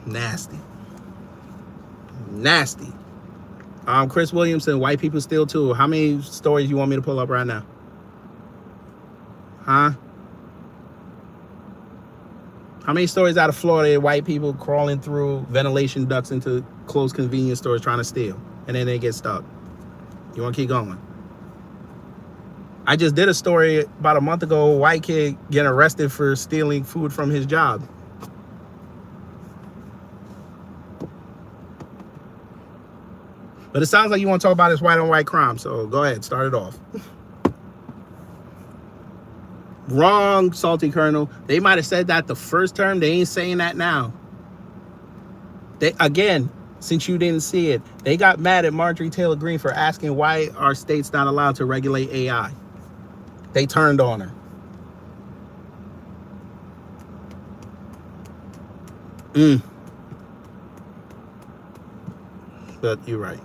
Nasty. Nasty. Chris Williamson, white people steal too. How many stories you want me to pull up right now? Huh? How many stories out of Florida, white people crawling through ventilation ducts into closed convenience stores trying to steal, and then they get stuck? You want to keep going? I just did a story about a month ago, a white kid getting arrested for stealing food from his job. But it sounds like you want to talk about this white on white crime, so go ahead, start it off. Wrong, Salty Colonel. They might have said that the first term. They ain't saying that now. They, again, since you didn't see it, they got mad at Marjorie Taylor Greene for asking why our state's not allowed to regulate AI. They turned on her. But you're right.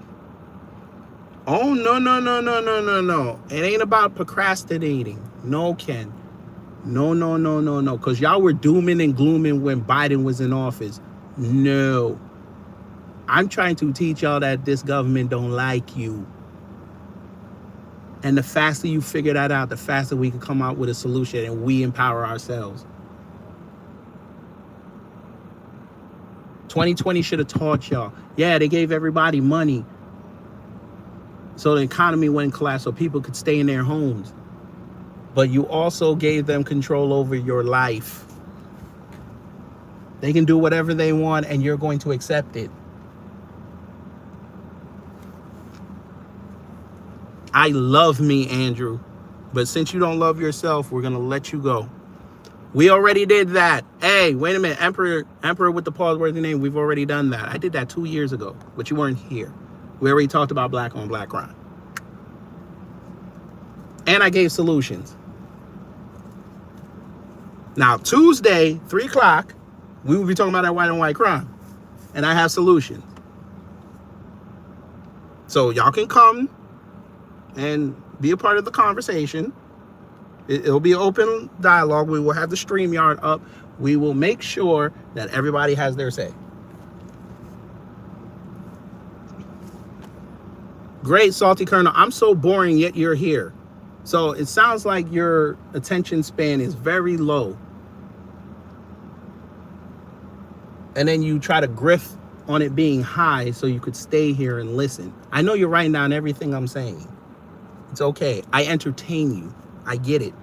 Oh, no. It ain't about procrastinating. No, Ken. No. Because y'all were dooming and glooming when Biden was in office. No. I'm trying to teach y'all that this government don't like you. And the faster you figure that out, the faster we can come out with a solution and we empower ourselves. 2020 should have taught y'all. Yeah, they gave everybody money so the economy wouldn't collapse, so people could stay in their homes. But you also gave them control over your life. They can do whatever they want and you're going to accept it. I love me, Andrew. But since you don't love yourself, we're going to let you go. We already did that. Hey, wait a minute. Emperor with the pause-worthy name. We've already done that. I did that 2 years ago, but you weren't here. We already talked about black on black crime. And I gave solutions. Now, Tuesday, 3 o'clock, We will be talking about that white on white crime. And I have solutions. So y'all can come and be a part of the conversation. It'll be an open dialogue. We will have the StreamYard up. We will make sure that everybody has their say. Great, Salty Colonel. I'm so boring, yet you're here. So it sounds like your attention span is very low. And then you try to grift on it being high so you could stay here and listen. I know you're writing down everything I'm saying. It's okay. I entertain you. I get it.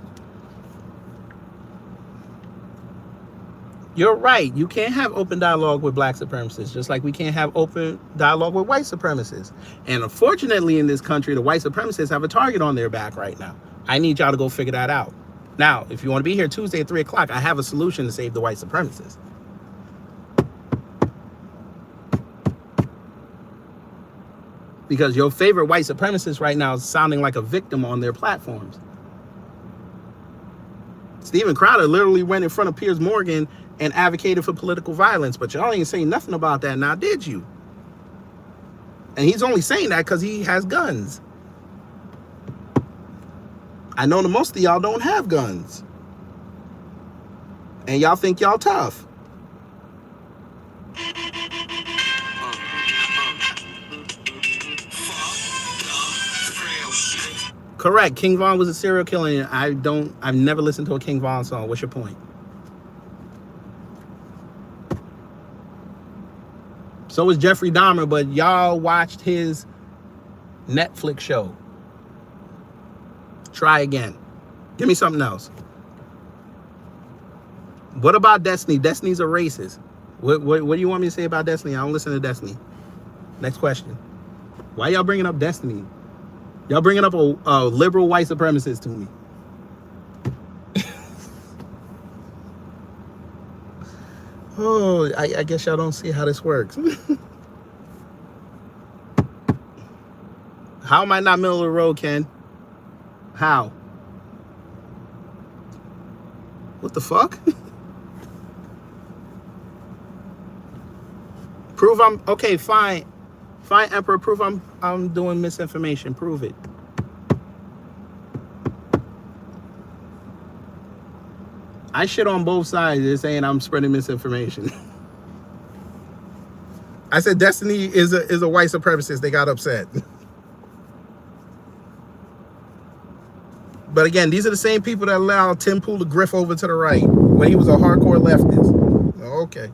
You're right. You can't have open dialogue with black supremacists, just like we can't have open dialogue with white supremacists. And unfortunately, in this country, the white supremacists have a target on their back right now. I need y'all to go figure that out. Now, if you want to be here Tuesday at 3 o'clock, I have a solution to save the white supremacists. Because your favorite white supremacist right now is sounding like a victim on their platforms. Steven Crowder literally went in front of Piers Morgan and advocated for political violence, but y'all ain't saying nothing about that now, did you? And he's only saying that because he has guns. I know that most of y'all don't have guns. And y'all think y'all tough. Correct. King Von was a serial killer. I've never listened to a King Von song. What's your point? So was Jeffrey Dahmer, but y'all watched his Netflix show. Try again. Give me something else. What about Destiny? Destiny's a racist. What do you want me to say about Destiny? I don't listen to Destiny. Next question. Why y'all bringing up Destiny? Y'all bringing up a liberal white supremacist to me. Oh, I guess y'all don't see how this works. How am I not middle of the road, Ken? How? What the fuck? Prove I'm okay. Fine, Emperor. Prove I'm doing misinformation. Prove it. I shit on both sides. They're saying I'm spreading misinformation. I said Destiny is a white supremacist. They got upset. But again, these are the same people that allowed Tim Pool to griff over to the right when he was a hardcore leftist. Okay.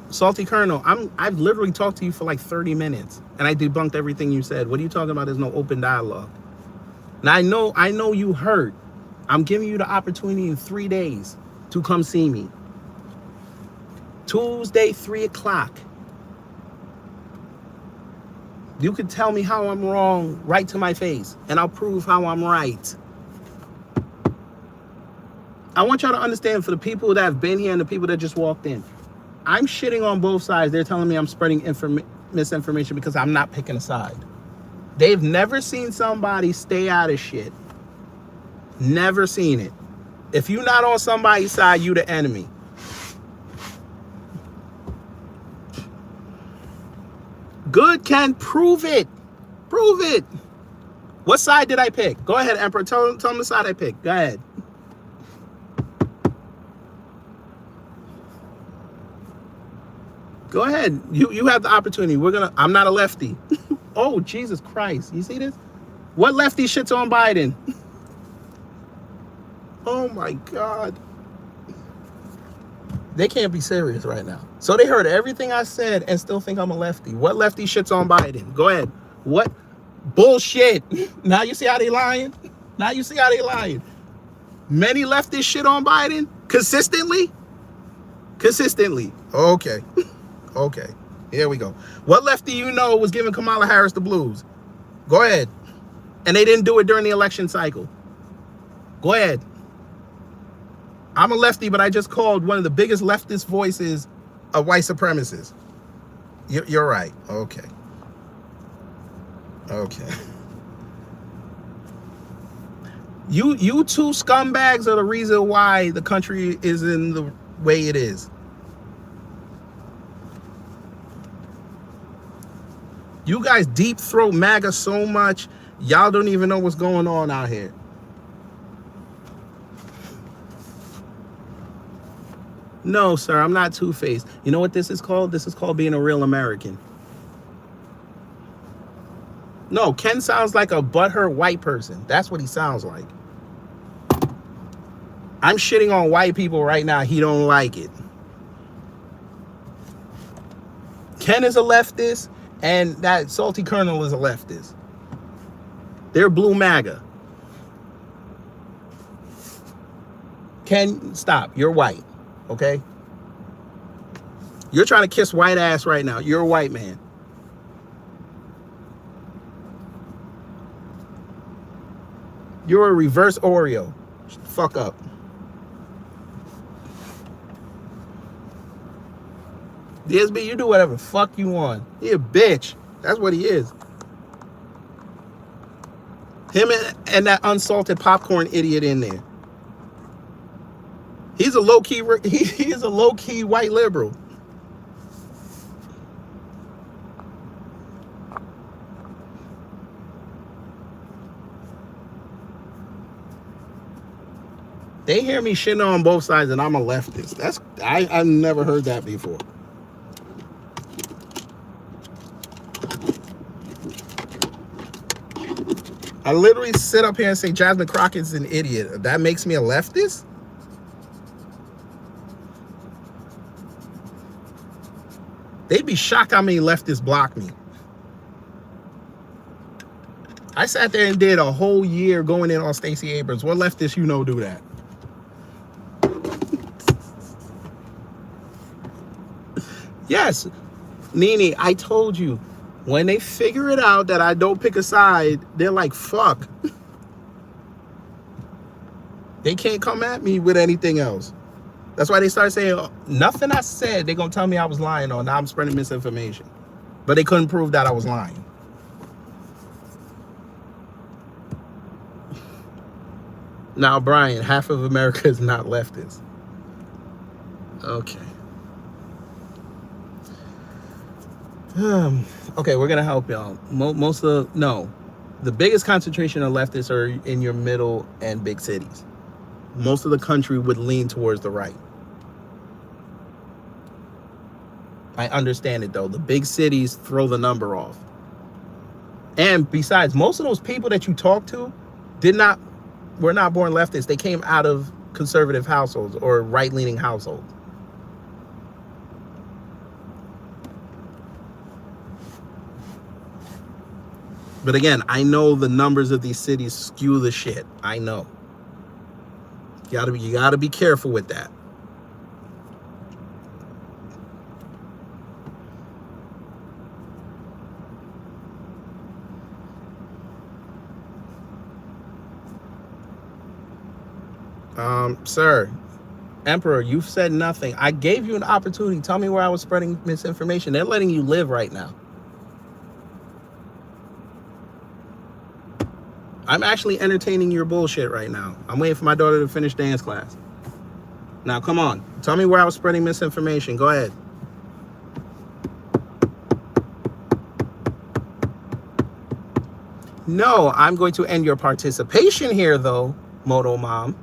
Salty Colonel, I've literally talked to you for like 30 minutes and I debunked everything you said. What are you talking about? There's no open dialogue. Now I know you hurt. I'm giving you the opportunity in 3 days to come see me. Tuesday, 3 o'clock. You can tell me how I'm wrong right to my face, and I'll prove how I'm right. I want y'all to understand, for the people that have been here and the people that just walked in, I'm shitting on both sides. They're telling me I'm spreading misinformation because I'm not picking a side. They've never seen somebody stay out of shit. Never seen it. If you're not on somebody's side, you the enemy. Good, Ken. Prove it. Prove it. What side did I pick? Go ahead, Emperor. Tell them the side I picked. Go ahead. Go ahead. You have the opportunity. I'm not a lefty. Oh, Jesus Christ. You see this? What lefty shits on Biden? Oh my God. They can't be serious right now. So they heard everything I said and still think I'm a lefty. What lefty shits on Biden? Go ahead. What? Bullshit. Now you see how they lying? Now you see how they lying. Many leftists shit on Biden consistently? Consistently. Okay. Okay. Here we go. What lefty you know was giving Kamala Harris the blues? Go ahead. And they didn't do it during the election cycle. Go ahead. I'm a lefty, but I just called one of the biggest leftist voices a white supremacist. You're right. Okay. Okay. You two scumbags are the reason why the country is in the way it is. You guys deep throat MAGA so much, y'all don't even know what's going on out here. No, sir, I'm not two-faced. You know what this is called? This is called being a real American. No, Ken sounds like a butthurt white person. That's what he sounds like. I'm shitting on white people right now. He don't like it. Ken is a leftist, and that salty colonel is a leftist. They're blue MAGA. Ken, stop. You're white, okay? You're trying to kiss white ass right now. You're a white man. You're a reverse Oreo. Shut the fuck up. DSB, you do whatever the fuck you want. He a bitch. That's what he is. Him and that unsalted popcorn idiot in there. He's a low-key, he is a low-key white liberal. They hear me shitting on both sides and I'm a leftist. I've never heard that before. I literally sit up here and say Jasmine Crockett's an idiot. That makes me a leftist? They'd be shocked how many leftists block me. I sat there and did a whole year going in on Stacey Abrams. What leftist you know do that? Yes, Nene, I told you. When they figure it out that I don't pick a side, they're like, fuck. They can't come at me with anything else. That's why they started saying, oh, nothing I said, they're going to tell me I was lying on. Now I'm spreading misinformation. But they couldn't prove that I was lying. Now, Brian, half of America is not leftist. Okay. Okay, we're gonna help y'all. The biggest concentration of leftists are in your middle and big cities. Most of the country would lean towards the right. I understand it though. The big cities throw the number off. And besides, most of those people that you talk to were not born leftists. They came out of conservative households or right-leaning households. But again, I know the numbers of these cities skew the shit. I know. You gotta be careful with that. Sir, Emperor, you've said nothing. I gave you an opportunity. Tell me where I was spreading misinformation. They're letting you live right now. I'm actually entertaining your bullshit right now. I'm waiting for my daughter to finish dance class. Now, come on. Tell me where I was spreading misinformation. Go ahead. No, I'm going to end your participation here, though, Moto Mom.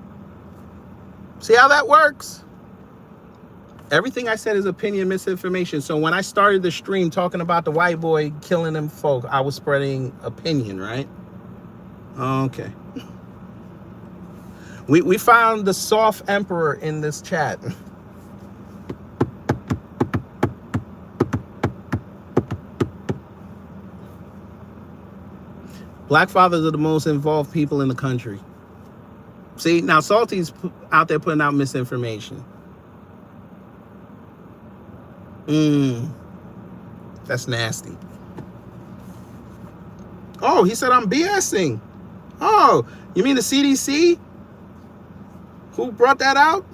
See how that works? Everything I said is opinion, misinformation. So when I started the stream talking about the white boy killing them folk, I was spreading opinion, right? Okay. We found the soft emperor in this chat. Black fathers are the most involved people in the country. See, now Salty's out there putting out misinformation. That's nasty. Oh, he said I'm BSing. Oh, you mean the CDC? Who brought that out?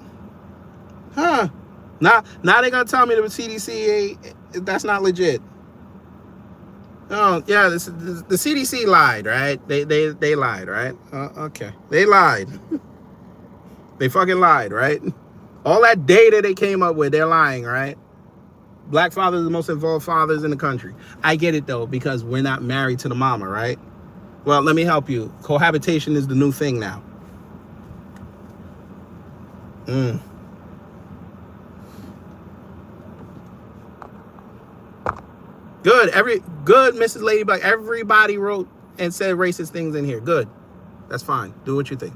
Huh. Now they're going to tell me the CDC, that's not legit. Oh yeah, the CDC lied, right? They lied, right? Okay, they lied. They fucking lied, right? All that data they came up with, they're lying, right? Black fathers are the most involved fathers in the country. I get it though, because we're not married to the mama, right? Well, let me help you. Cohabitation is the new thing now. Good, Mrs. Ladybug. Everybody wrote and said racist things in here. Good. That's fine. Do what you think.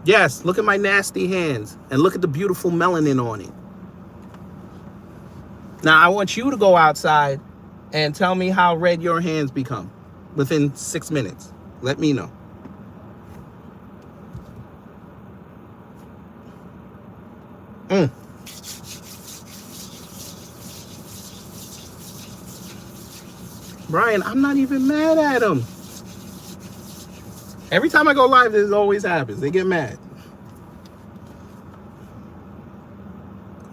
Yes, look at my nasty hands and look at the beautiful melanin on it. Now, I want you to go outside and tell me how red your hands become within 6 minutes. Let me know. Brian, I'm not even mad at him. Every time I go live, this always happens. They get mad.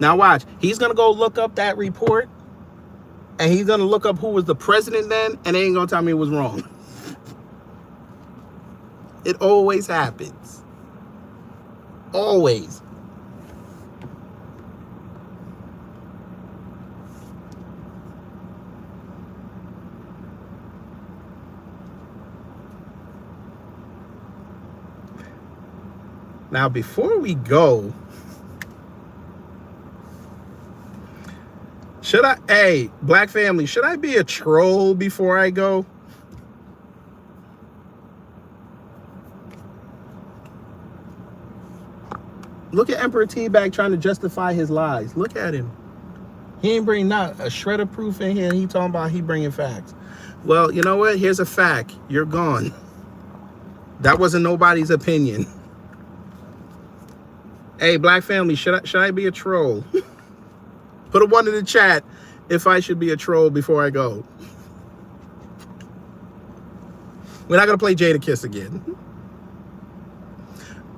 Now watch. He's going to go look up that report. And he's going to look up who was the president then. And they ain't going to tell me it was wrong. It always happens. Always. Now, before we go, hey, Black family, should I be a troll before I go? Look at Emperor T-Bag trying to justify his lies. Look at him. He ain't bring not a shred of proof in here. He talking about he bringing facts. Well, you know what? Here's a fact. You're gone. That wasn't nobody's opinion. Hey, Black family, should I be a troll? Put a 1 in the chat if I should be a troll before I go. We're not going to play Jada Kiss again.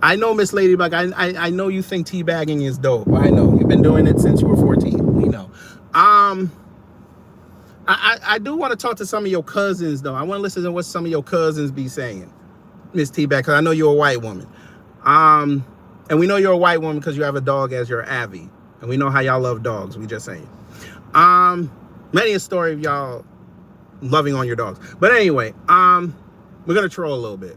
I know, Miss Ladybug, I know you think teabagging is dope. I know. You've been doing it since you were 14. We know. I do want to talk to some of your cousins, though. I want to listen to what some of your cousins be saying, Miss T-Bag, because I know you're a white woman. And we know you're a white woman because you have a dog as your Abby. And we know how y'all love dogs. We just saying. Many a story of y'all loving on your dogs. But anyway, we're going to troll a little bit.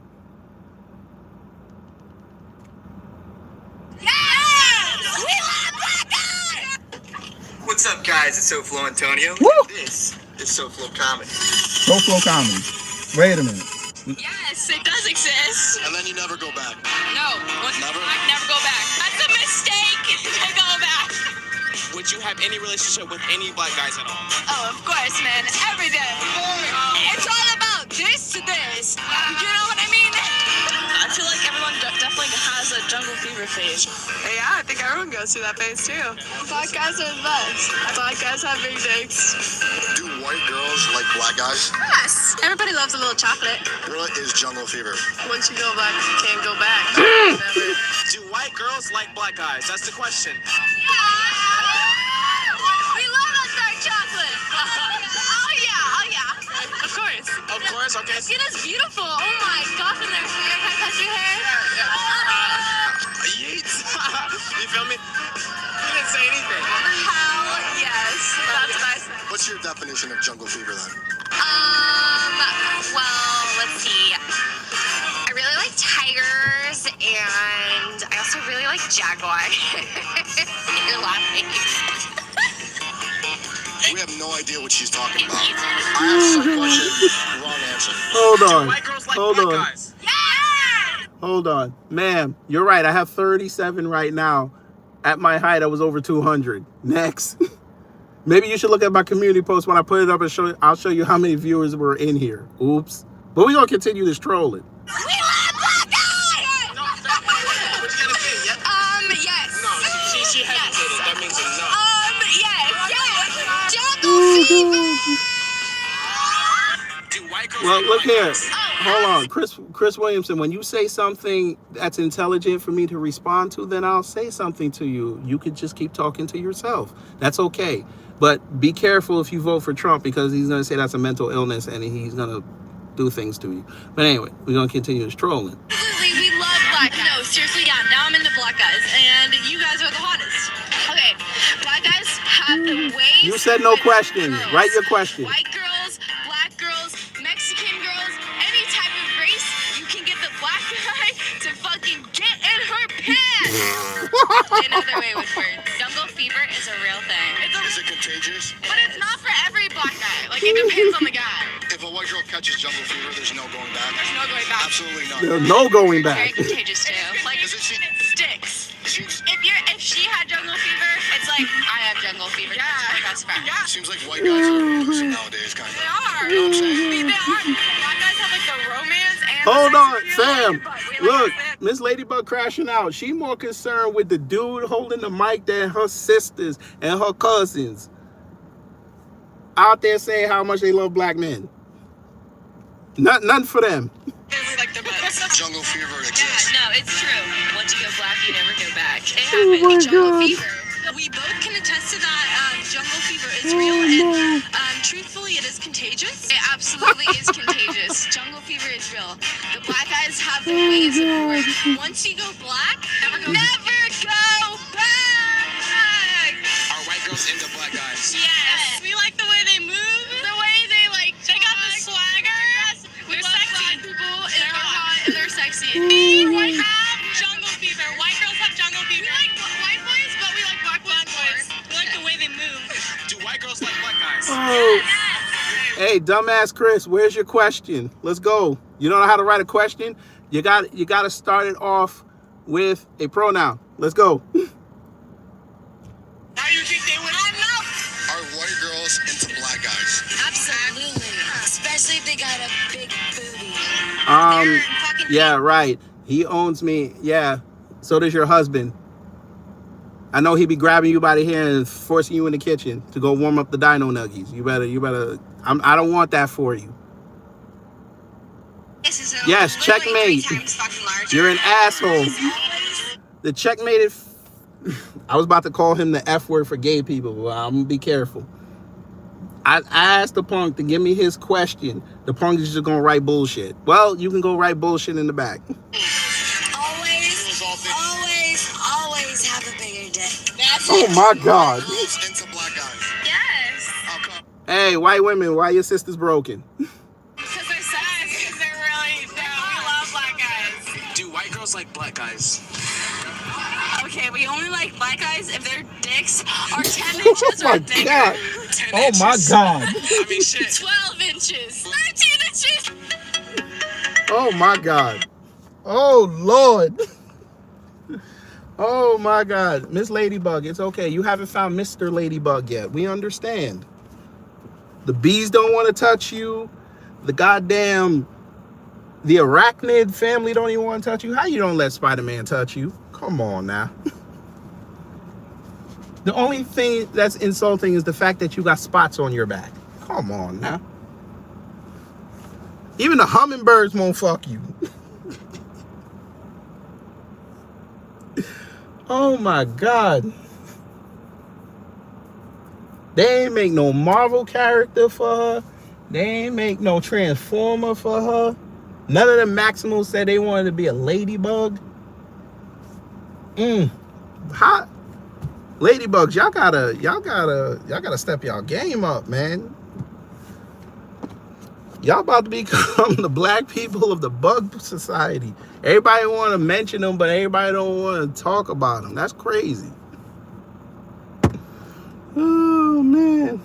What's up, guys? It's SoFlo Antonio. Woo! This is SoFlo Comedy. SoFlo Comedy. Wait a minute. Yes, it does exist. And then you never go back. No, Never? I never go back. That's a mistake to go back. Would you have any relationship with any black guys at all? Oh, of course, man. Every day. It's all about this to this. You know what I mean? I feel like everyone definitely has a jungle fever phase. Yeah, I think everyone goes through that phase too. Black guys are the best. Black guys have big dicks. Do white girls like black guys? Yes. Everybody loves a little chocolate. What is jungle fever? Once you go back, you can't go back. Never. Do white girls like black guys? That's the question. We love that dark chocolate. Oh yeah. Of course. Of course, okay. Skin is beautiful. Oh my gosh, and their hair. Can I touch your hair? Yeets. You feel me? You didn't say anything. Hell yes. That's what I said. What's your definition of jungle fever then? Well, let's see. I really like tigers, and I also really like jaguar. You're laughing. We have no idea what she's talking about. I asked some question, wrong answer. Hold Do on. white girls like Hold black on. guys? Hold on. Ma'am, you're right. I have 37 right now. At my height, I was over 200. Next. Maybe you should look at my community post when I put it up and I'll show you how many viewers were in here. Oops. But we're going to continue this trolling. We love black guys! No, what you gotta say? Yeah? Yes. No, she hesitated. That means a no. Yes. Jungle fever! Do white girls Well, like look black here. guys? Hold on. Chris Williamson, when you say something that's intelligent for me to respond to, then I'll say something to you. You could just keep talking to yourself. That's okay. But be careful if you vote for Trump, because he's going to say that's a mental illness and he's going to do things to you. But anyway, we're going to continue this trolling. Absolutely, we love black guys. No, seriously, yeah. Now I'm into black guys, and you guys are the hottest. Okay, black guys have the ways. You said no question. Write your question. White girls, black girls, Mexican girls, any type of race, you can get the black guy to fucking get in her pants. Another way with words. Jungle fever is a real thing. Is it contagious? But it's not for every black guy. Like, it depends on the guy. If a white girl catches jungle fever, there's no going back. There's no going back. Absolutely not. There's no going Very back. contagious too. Like, Does it seem- it sticks. Seems, If she had jungle fever, it's like I have jungle fever. Yeah, that's fact. Yeah, seems like white guys are losing nowadays, kind they of. are. You know what I'm saying? They are. Black guys have like the romance and Hold the on, sex appeal, Sam. but we like Look, that. Miss Ladybug crashing out. She more concerned with the dude holding the mic than her sisters and her cousins out there saying how much they love black men. Nothing for them. We like the best. Jungle fever exists. No, it's true. Once you go black, you never go back. It Oh my happens. Jungle God. fever. We both can attest to that. Jungle fever is real, and truthfully, it is contagious. It absolutely is contagious. Jungle fever is real. The black guys have the ways of the word. Once you go black, never go back. Are white girls into black guys? Yes. We like the way they move, the way they like. They got the swagger. We're sexy. Black people, and they're hot, and they're sexy. Me, white have jungle fever. White girls have jungle fever. We like white boys, but we like black boys. We like the way they move. Do white girls like black guys? Oh. Hey, dumbass Chris, where's your question? Let's go. You don't know how to write a question? You got to start it off with a pronoun. Let's go. How do you think they would? Are white girls into black guys? Absolutely. Especially if they got a big booty. Yeah, right. He owns me. Yeah. So does your husband. I know he be grabbing you by the hair and forcing you in the kitchen to go warm up the dino nuggies. You better. I don't want that for you. Yes, checkmate. You're an asshole. The checkmated. I was about to call him the F word for gay people, but I'm gonna be careful. I asked the punk to give me his question. The punk is just gonna write bullshit. Well, you can go write bullshit in the back. Always have a bigger dick. Oh my God. Girls into black guys. Yes. How come? Hey, white women, why your sister's broken? Because they're sexy. Because they're really, we love black guys. Do white girls like black guys? Okay, we only like black guys if their dicks are 10 inches Oh my or bigger. God. 10 Oh my inches. God. I mean, shit. 12 inches. 13 inches. Oh my God. Oh Lord. Oh my God. Miss Ladybug, it's okay. You haven't found Mr. Ladybug yet. We understand. The bees don't want to touch you. The arachnid family don't even want to touch you. How you don't let Spider-Man touch you? Come on now. The only thing that's insulting is the fact that you got spots on your back. Come on now. Even the hummingbirds won't fuck you. Oh my God. They ain't make no Marvel character for her. They ain't make no Transformer for her. None of the Maximals said they wanted to be a ladybug. Hot ladybugs, y'all gotta step y'all game up, man. Y'all about to become the black people of the bug society. Everybody want to mention them, but everybody don't want to talk about them. That's crazy. Oh man.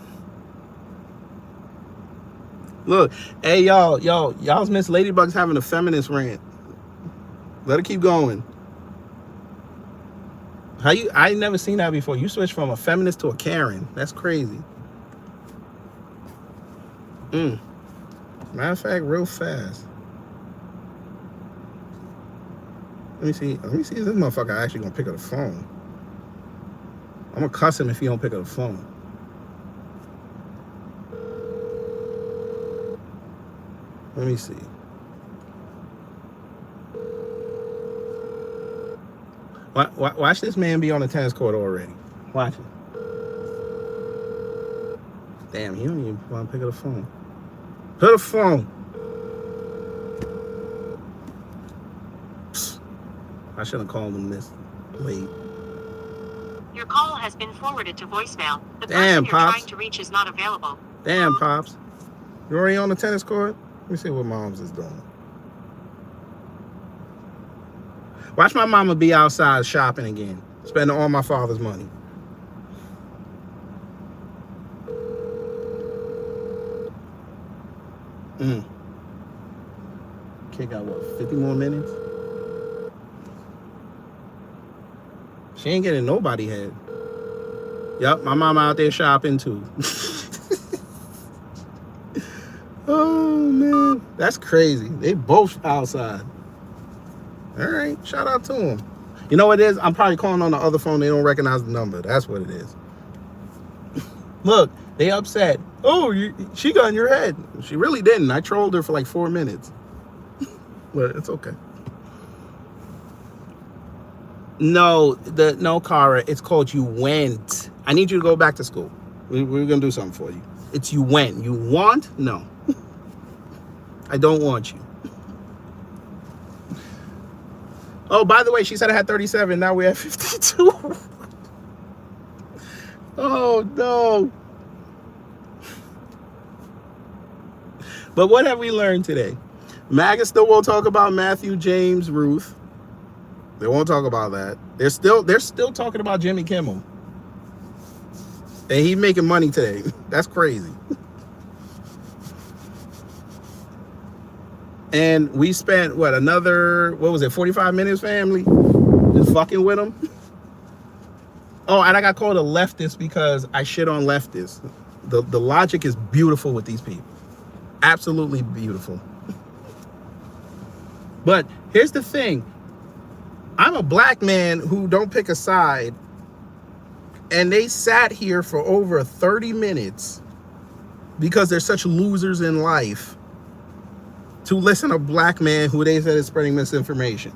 Look, hey y'all's Miss Ladybug's having a feminist rant. Let her keep going. I ain't never seen that before. You switched from a feminist to a Karen. That's crazy. Matter of fact, real fast. Let me see if this motherfucker actually gonna pick up the phone. I'm gonna cuss him if he don't pick up the phone. Let me see. Watch this man be on the tennis court already. Watch it. Damn, he don't even want to pick up the phone. Pick up the phone. Psst. I shouldn't have called him this late. Your call has been forwarded to voicemail. The Damn, person you're Pops. trying to reach is not available. Damn, Pops. You already on the tennis court? Let me see what Mom's is doing. Watch my mama be outside shopping again, spending all my father's money. Kid got what, 50 more minutes? She ain't getting nobody head. Yup, my mama out there shopping too. Oh man, that's crazy. They both outside. All right, shout out to them. You know what it is? I'm probably calling on the other phone. They don't recognize the number. That's what it is. Look, they upset. Oh, she got in your head. She really didn't. I trolled her for like 4 minutes. But it's okay. No, Cara. It's called you went. I need you to go back to school. We're going to do something for you. It's you went. You want? No. I don't want you. Oh, by the way, she said I had 37. Now we're at 52. Oh, no. But what have we learned today? MAGA still won't talk about Matthew, James, Ruth. They won't talk about that. They're still talking about Jimmy Kimmel. And he's making money today. That's crazy. And we spent, what, another, 45 minutes, family? Just fucking with him? Oh, and I got called a leftist because I shit on leftists. The logic is beautiful with these people. Absolutely beautiful. But here's the thing. I'm a black man who don't pick a side. And they sat here for over 30 minutes because they're such losers in life to listen to a black man who they said is spreading misinformation.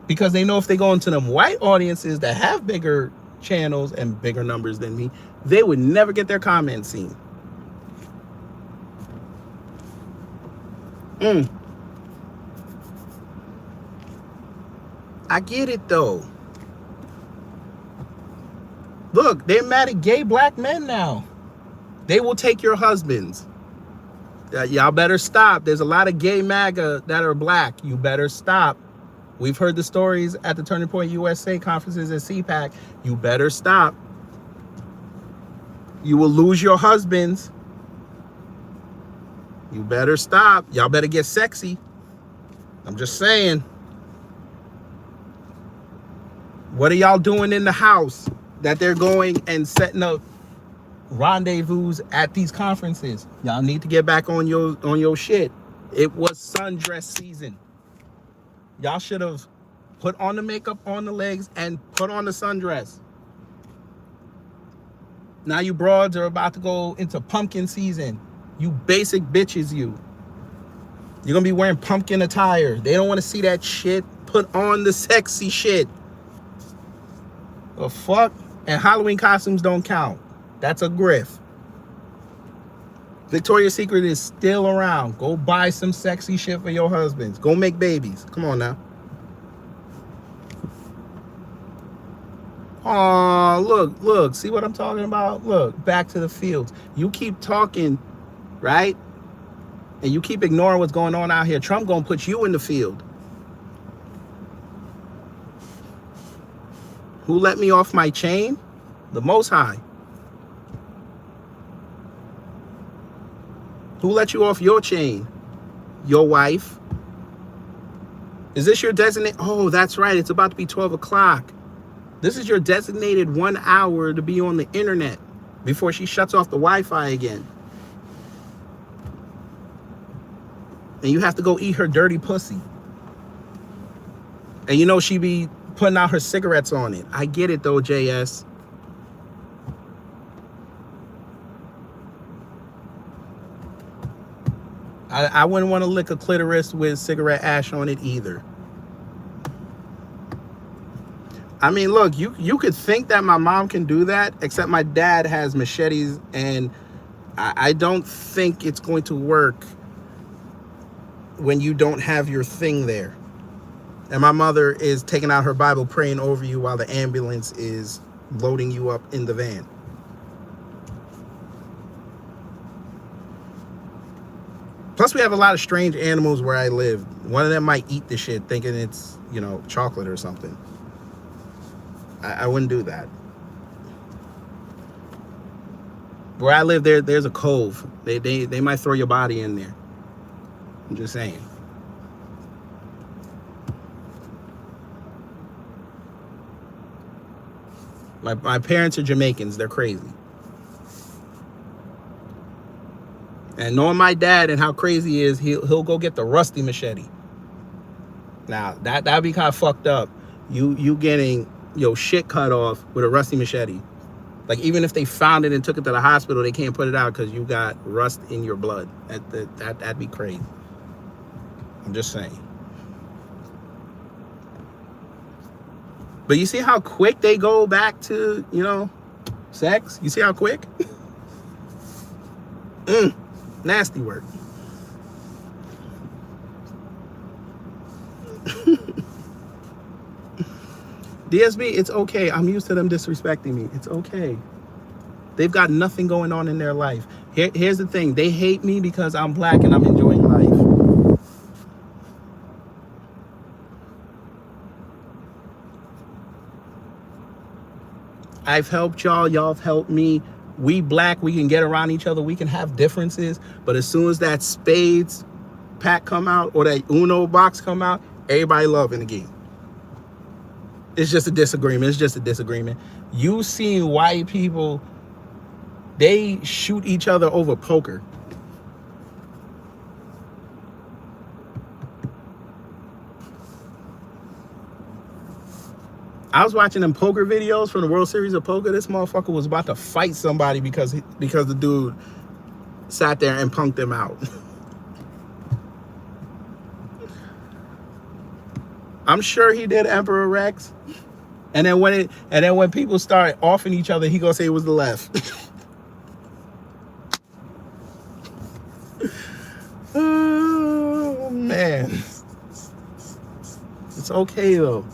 Because they know if they go into them white audiences that have bigger channels and bigger numbers than me, they would never get their comments seen. I get it though. Look, they're mad at gay black men now. They will take your husbands. Y'all better stop. There's a lot of gay MAGA that are black. You better stop. We've heard the stories at the Turning Point USA conferences at CPAC. You better stop. You will lose your husbands. You better stop. Y'all better get sexy. I'm just saying. What are y'all doing in the house that they're going and setting up rendezvous at these conferences? Y'all need to get back on your shit. It was sundress season. Y'all should have put on the makeup on the legs and put on the sundress. Now you broads are about to go into pumpkin season. You basic bitches, you. You're gonna be wearing pumpkin attire. They don't want to see that shit. Put on the sexy shit. The fuck? And Halloween costumes don't count. That's a grift. Victoria's Secret is still around. Go buy some sexy shit for your husbands. Go make babies. Come on now. Oh, look. See what I'm talking about? Look, back to the fields. You keep talking, right? And you keep ignoring what's going on out here. Trump gonna put you in the field. Who let me off my chain? The Most High. Who let you off your chain? Your wife. Is this your designated? Oh, that's right. It's about to be 12 o'clock. This is your designated 1 hour to be on the internet before she shuts off the Wi-Fi again. And you have to go eat her dirty pussy. And you know she be putting out her cigarettes on it. I get it though, JS. I wouldn't want to lick a clitoris with cigarette ash on it either. I mean, look, you could think that my mom can do that, except my dad has machetes, and I don't think it's going to work when you don't have your thing there. And my mother is taking out her Bible, praying over you while the ambulance is loading you up in the van. Plus, we have a lot of strange animals where I live. One of them might eat the shit thinking it's, you know, chocolate or something. I wouldn't do that. Where I live, there's a cove. They might throw your body in there. I'm just saying. My parents are Jamaicans. They're crazy. And knowing my dad and how crazy he is, he'll go get the rusty machete. Now, that'd be kind of fucked up. You getting your shit cut off with a rusty machete. Like, even if they found it and took it to the hospital, they can't put it out because you got rust in your blood. That'd be crazy. I'm just saying. But you see how quick they go back to, you know, sex? You see how quick? Nasty work. DSB, it's okay. I'm used to them disrespecting me. It's okay. They've got nothing going on in their life. Here's the thing. They hate me because I'm black and I'm enjoying life. I've helped y'all. Y'all have helped me. We black, we can get around each other. We can have differences. But as soon as that spades pack come out or that Uno box come out, everybody loving the game. It's just a disagreement. It's just a disagreement. You see white people, they shoot each other over poker. I was watching them poker videos from the World Series of Poker. This motherfucker was about to fight somebody because the dude sat there and punked him out. I'm sure he did Emperor Rex. And then when people start offing each other, he gonna say it was the left. Oh man. It's okay though.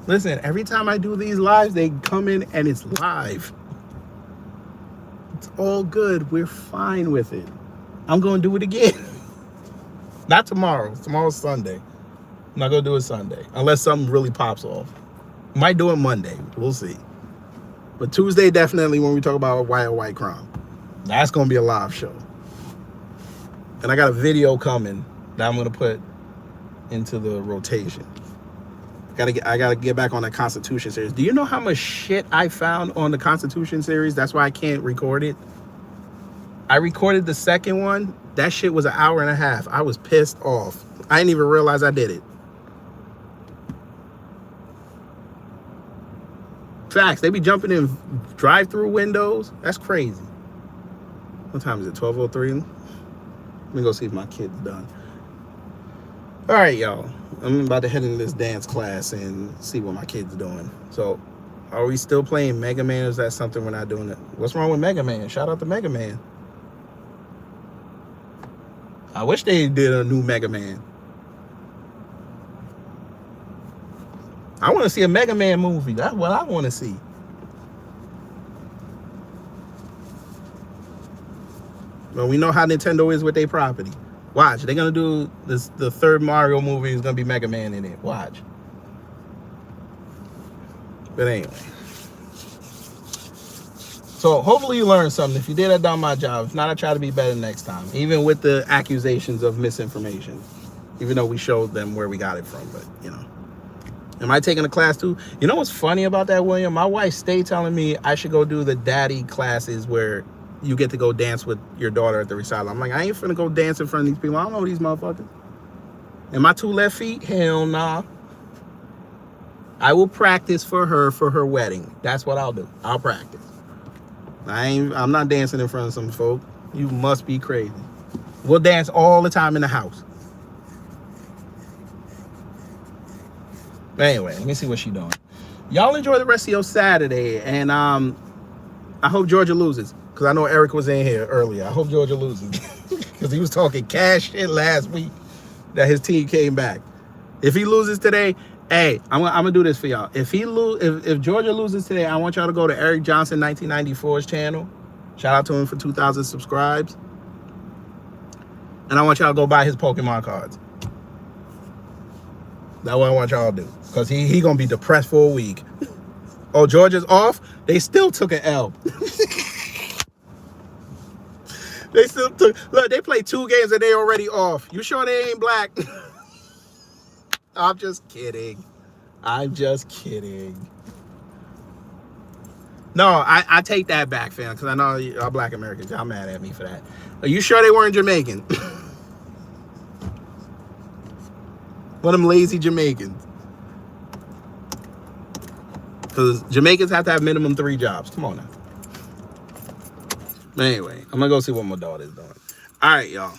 Listen, every time I do these lives, they come in and it's live. It's all good. We're fine with it. I'm gonna do it again. Not tomorrow. Tomorrow's Sunday. I'm not gonna do it Sunday unless something really pops off. Might do it Monday. We'll see. But Tuesday, definitely, when we talk about white crime. That's gonna be a live show. And I got a video coming that I'm gonna put into the rotation. I gotta get back on the Constitution series. Do you know how much shit I found on the Constitution series? That's why I can't record it. I recorded the second one. That shit was an hour and a half. I was pissed off. I didn't even realize I did it. Facts. They be jumping in drive-through windows. That's crazy. What time is it? 12:03? Let me go see if my kid's done. All right, y'all. I'm about to head into this dance class and see what my kid's doing. So, are we still playing Mega Man, or is that something we're not doing? What's wrong with Mega Man? Shout out to Mega Man. I wish they did a new Mega Man. I want to see a Mega Man movie. That's what I want to see. Well, we know how Nintendo is with their property. Watch, they're going to do this. The third Mario movie is going to be Mega Man in it. Watch. But anyway. So hopefully you learned something. If you did, I done my job. If not, I try to be better next time. Even with the accusations of misinformation. Even though we showed them where we got it from. But, you know. Am I taking a class too? You know what's funny about that, William? My wife stayed telling me I should go do the daddy classes where you get to go dance with your daughter at the recital. I'm like, I ain't finna go dance in front of these people. I don't know these motherfuckers. Am I 2 left feet? Hell nah. I will practice for her wedding. That's what I'll do. I'll practice. I'm not dancing in front of some folk. You must be crazy. We'll dance all the time in the house. But anyway, let me see what she's doing. Y'all enjoy the rest of your Saturday, and I hope Georgia loses, because I know Eric was in here earlier. I hope Georgia loses, because he was talking cash shit last week that his team came back. If he loses today, hey, I'm gonna do this for y'all. If Georgia loses today, I want y'all to go to Eric Johnson 1994's channel. Shout out to him for 2,000 subscribes. And I want y'all to go buy his Pokemon cards. That's what I want y'all to do. Because he going to be depressed for a week. Oh, Georgia's off? They still took an L. They still took... Look, they played 2 games and they already off. You sure they ain't black? I'm just kidding. I'm just kidding. No, I take that back, fam. Because I know y'all black Americans. Y'all mad at me for that. Are you sure they weren't Jamaican? One of them lazy Jamaicans. Because Jamaicans have to have minimum 3 jobs. Come on now. Anyway, I'm going to go see what my daughter's doing. All right, y'all.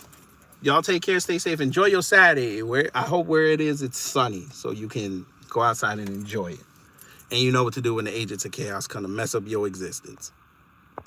Y'all take care. Stay safe. Enjoy your Saturday. I hope where it is, it's sunny. So you can go outside and enjoy it. And you know what to do when the agents of chaos come to mess up your existence.